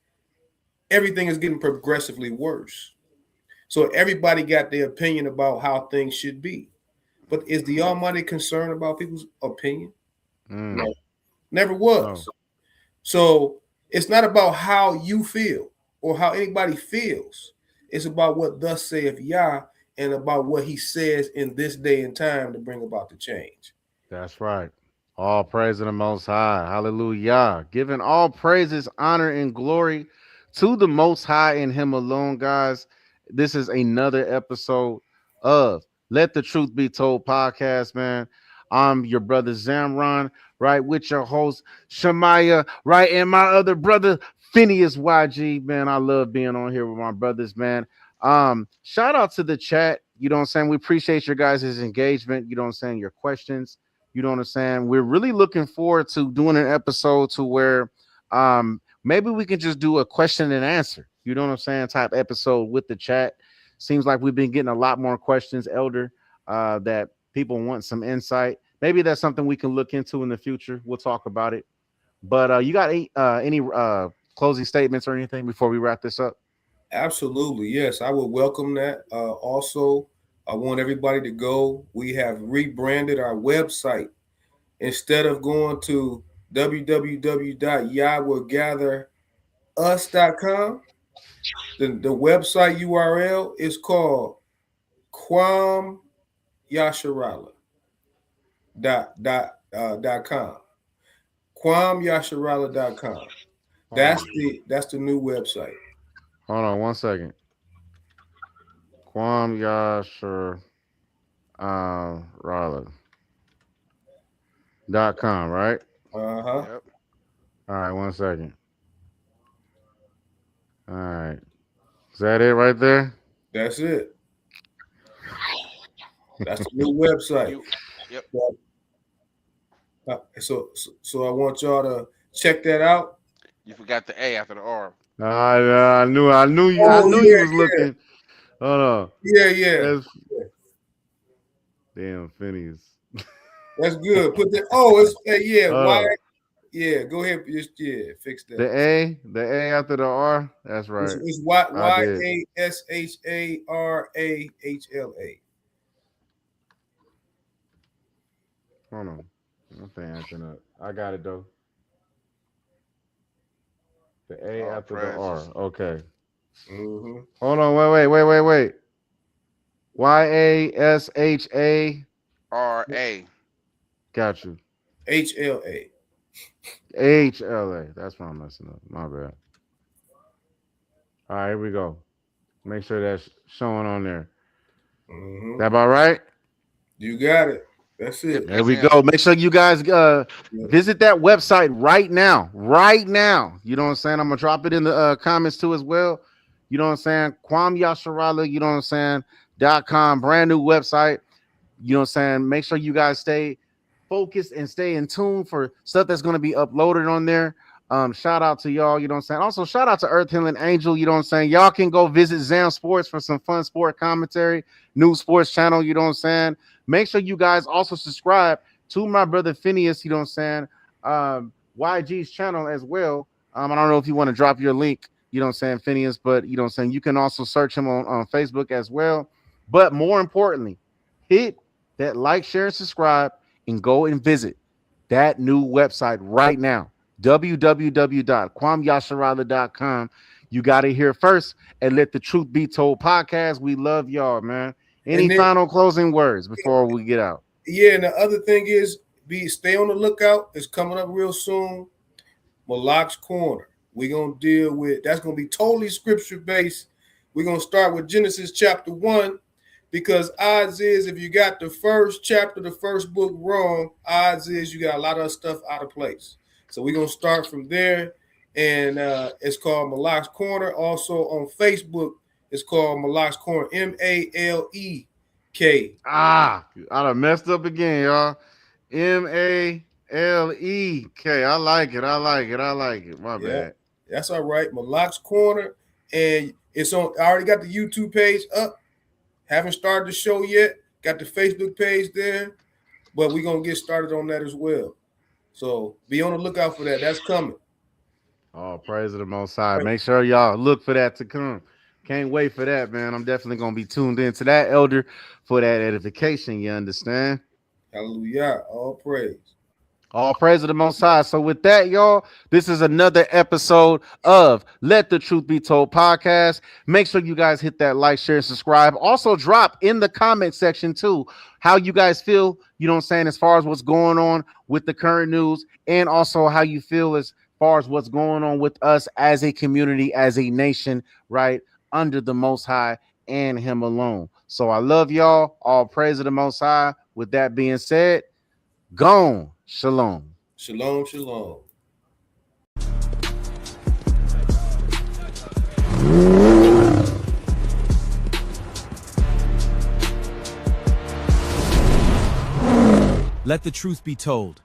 [SPEAKER 3] everything is getting progressively worse. So everybody got their opinion about how things should be. But is the Almighty concerned about people's opinion? No, never was.
[SPEAKER 2] No.
[SPEAKER 3] So it's not about how you feel or how anybody feels. It's about what thus saith Yah and about what he says in this day and time to bring about the change.
[SPEAKER 2] That's right. All praise to the Most High. Hallelujah. Giving all praises, honor, and glory to the Most High and Him alone, guys. This is another episode of Let the Truth Be Told podcast, man. I'm your brother Zamron, right, with your host Shemaiah, right, and my other brother Phineas YG, man. I love being on here with my brothers, man. Shout out to the chat. You know what I'm saying? We appreciate your guys' engagement. You know what I'm saying? Your questions. You know what I'm saying? We're really looking forward to doing an episode to where maybe we can just do a question and answer, you know what I'm saying, type episode with the chat. Seems like we've been getting a lot more questions, Elder, that people want some insight. Maybe that's something we can look into in the future. We'll talk about it. But you got any closing statements or anything before we wrap this up?
[SPEAKER 3] Absolutely. Yes, I would welcome that. Also, I want everybody to go. We have rebranded our website. Instead of going to www.yahwillgatherus.com, the website URL is called Kwam Yasharala dot com. KwamYasharala.com. That's the new website.
[SPEAKER 2] Hold on 1 second. Kwam Yasher Raleigh.com, right?
[SPEAKER 3] Uh-huh.
[SPEAKER 4] Yep.
[SPEAKER 2] All right, 1 second. All right. Is that it right there?
[SPEAKER 3] That's it. That's the new website.
[SPEAKER 4] Yep.
[SPEAKER 3] So I want y'all to check that out.
[SPEAKER 4] You forgot the A after the R.
[SPEAKER 2] I knew you was looking. Hold on.
[SPEAKER 3] Yeah.
[SPEAKER 2] Damn, Phineas.
[SPEAKER 3] That's good. Put that. It's why?
[SPEAKER 2] on.
[SPEAKER 3] Yeah, go ahead. Just fix that.
[SPEAKER 2] The A after the R. That's right.
[SPEAKER 3] It's YASHARAHLA.
[SPEAKER 2] Hold on. I'm paying attention up. I got it though. The A after the R. Okay.
[SPEAKER 3] Mm-hmm.
[SPEAKER 2] Hold on. Wait. YASHARA. Got you.
[SPEAKER 3] HLA.
[SPEAKER 2] That's why I'm messing up. My bad. All right, here we go. Make sure that's showing on there.
[SPEAKER 3] Mm-hmm.
[SPEAKER 2] That about right?
[SPEAKER 3] You got it. That's it.
[SPEAKER 2] There we go. Make sure you guys visit that website right now. Right now. You know what I'm saying? I'm gonna drop it in the comments too as well. You know what I'm saying? Kwame Yasharala, you know what I'm saying? .com, brand new website. You know what I'm saying? Make sure you guys stay focused and stay in tune for stuff that's going to be uploaded on there. Shout out to y'all, you know what I'm saying? Also, shout out to Earth Healing Angel, you know what I'm saying? Y'all can go visit Zam Sports for some fun sport commentary, new sports channel, you know what I'm saying? Make sure you guys also subscribe to my brother Phineas, you know what I'm saying? YG's channel as well. I don't know if you want to drop your link, you know what I'm saying, Phineas, but you know what I'm saying? You can also search him on Facebook as well. But more importantly, hit that like, share, and subscribe, and go and visit that new website right now. www.kwamyasharala.com. You got to hear first and Let the Truth Be Told podcast. We love y'all, man. Any final closing words before we get out?
[SPEAKER 3] Yeah, and the other thing is stay on the lookout. It's coming up real soon. Malak's Corner. We're going to deal with, that's going to be totally scripture based. We're going to start with Genesis chapter 1, because odds is if you got the first chapter, the first book wrong, odds is you got a lot of stuff out of place. So we're going to start from there. And it's called Malak's Corner. Also on Facebook, it's called Malak's Corner, Malek.
[SPEAKER 2] I done messed up again, y'all. Malek. I like it. My bad.
[SPEAKER 3] That's all right. Malak's Corner. And it's on. I already got the YouTube page up. Haven't started the show yet. Got the Facebook page there. But we're going to get started on that as well. So be on the lookout for that. That's coming.
[SPEAKER 2] Oh, praise of the Most High. Make sure y'all look for that to come. Can't wait for that, man. I'm definitely going to be tuned into that, Elder, for that edification. You understand?
[SPEAKER 3] Hallelujah. All praise.
[SPEAKER 2] All praise of the Most High. So with that, y'all, this is another episode of Let the Truth Be Told podcast. Make sure you guys hit that like, share, and subscribe. Also drop in the comment section too how you guys feel, you know what I'm saying, as far as what's going on with the current news, and also how you feel as far as what's going on with us as a community, as a nation, right, under the Most High and him alone. So I love y'all. All praise of the Most High. With that being said, gone. Shalom.
[SPEAKER 3] Shalom, shalom.
[SPEAKER 20] Let the truth be told.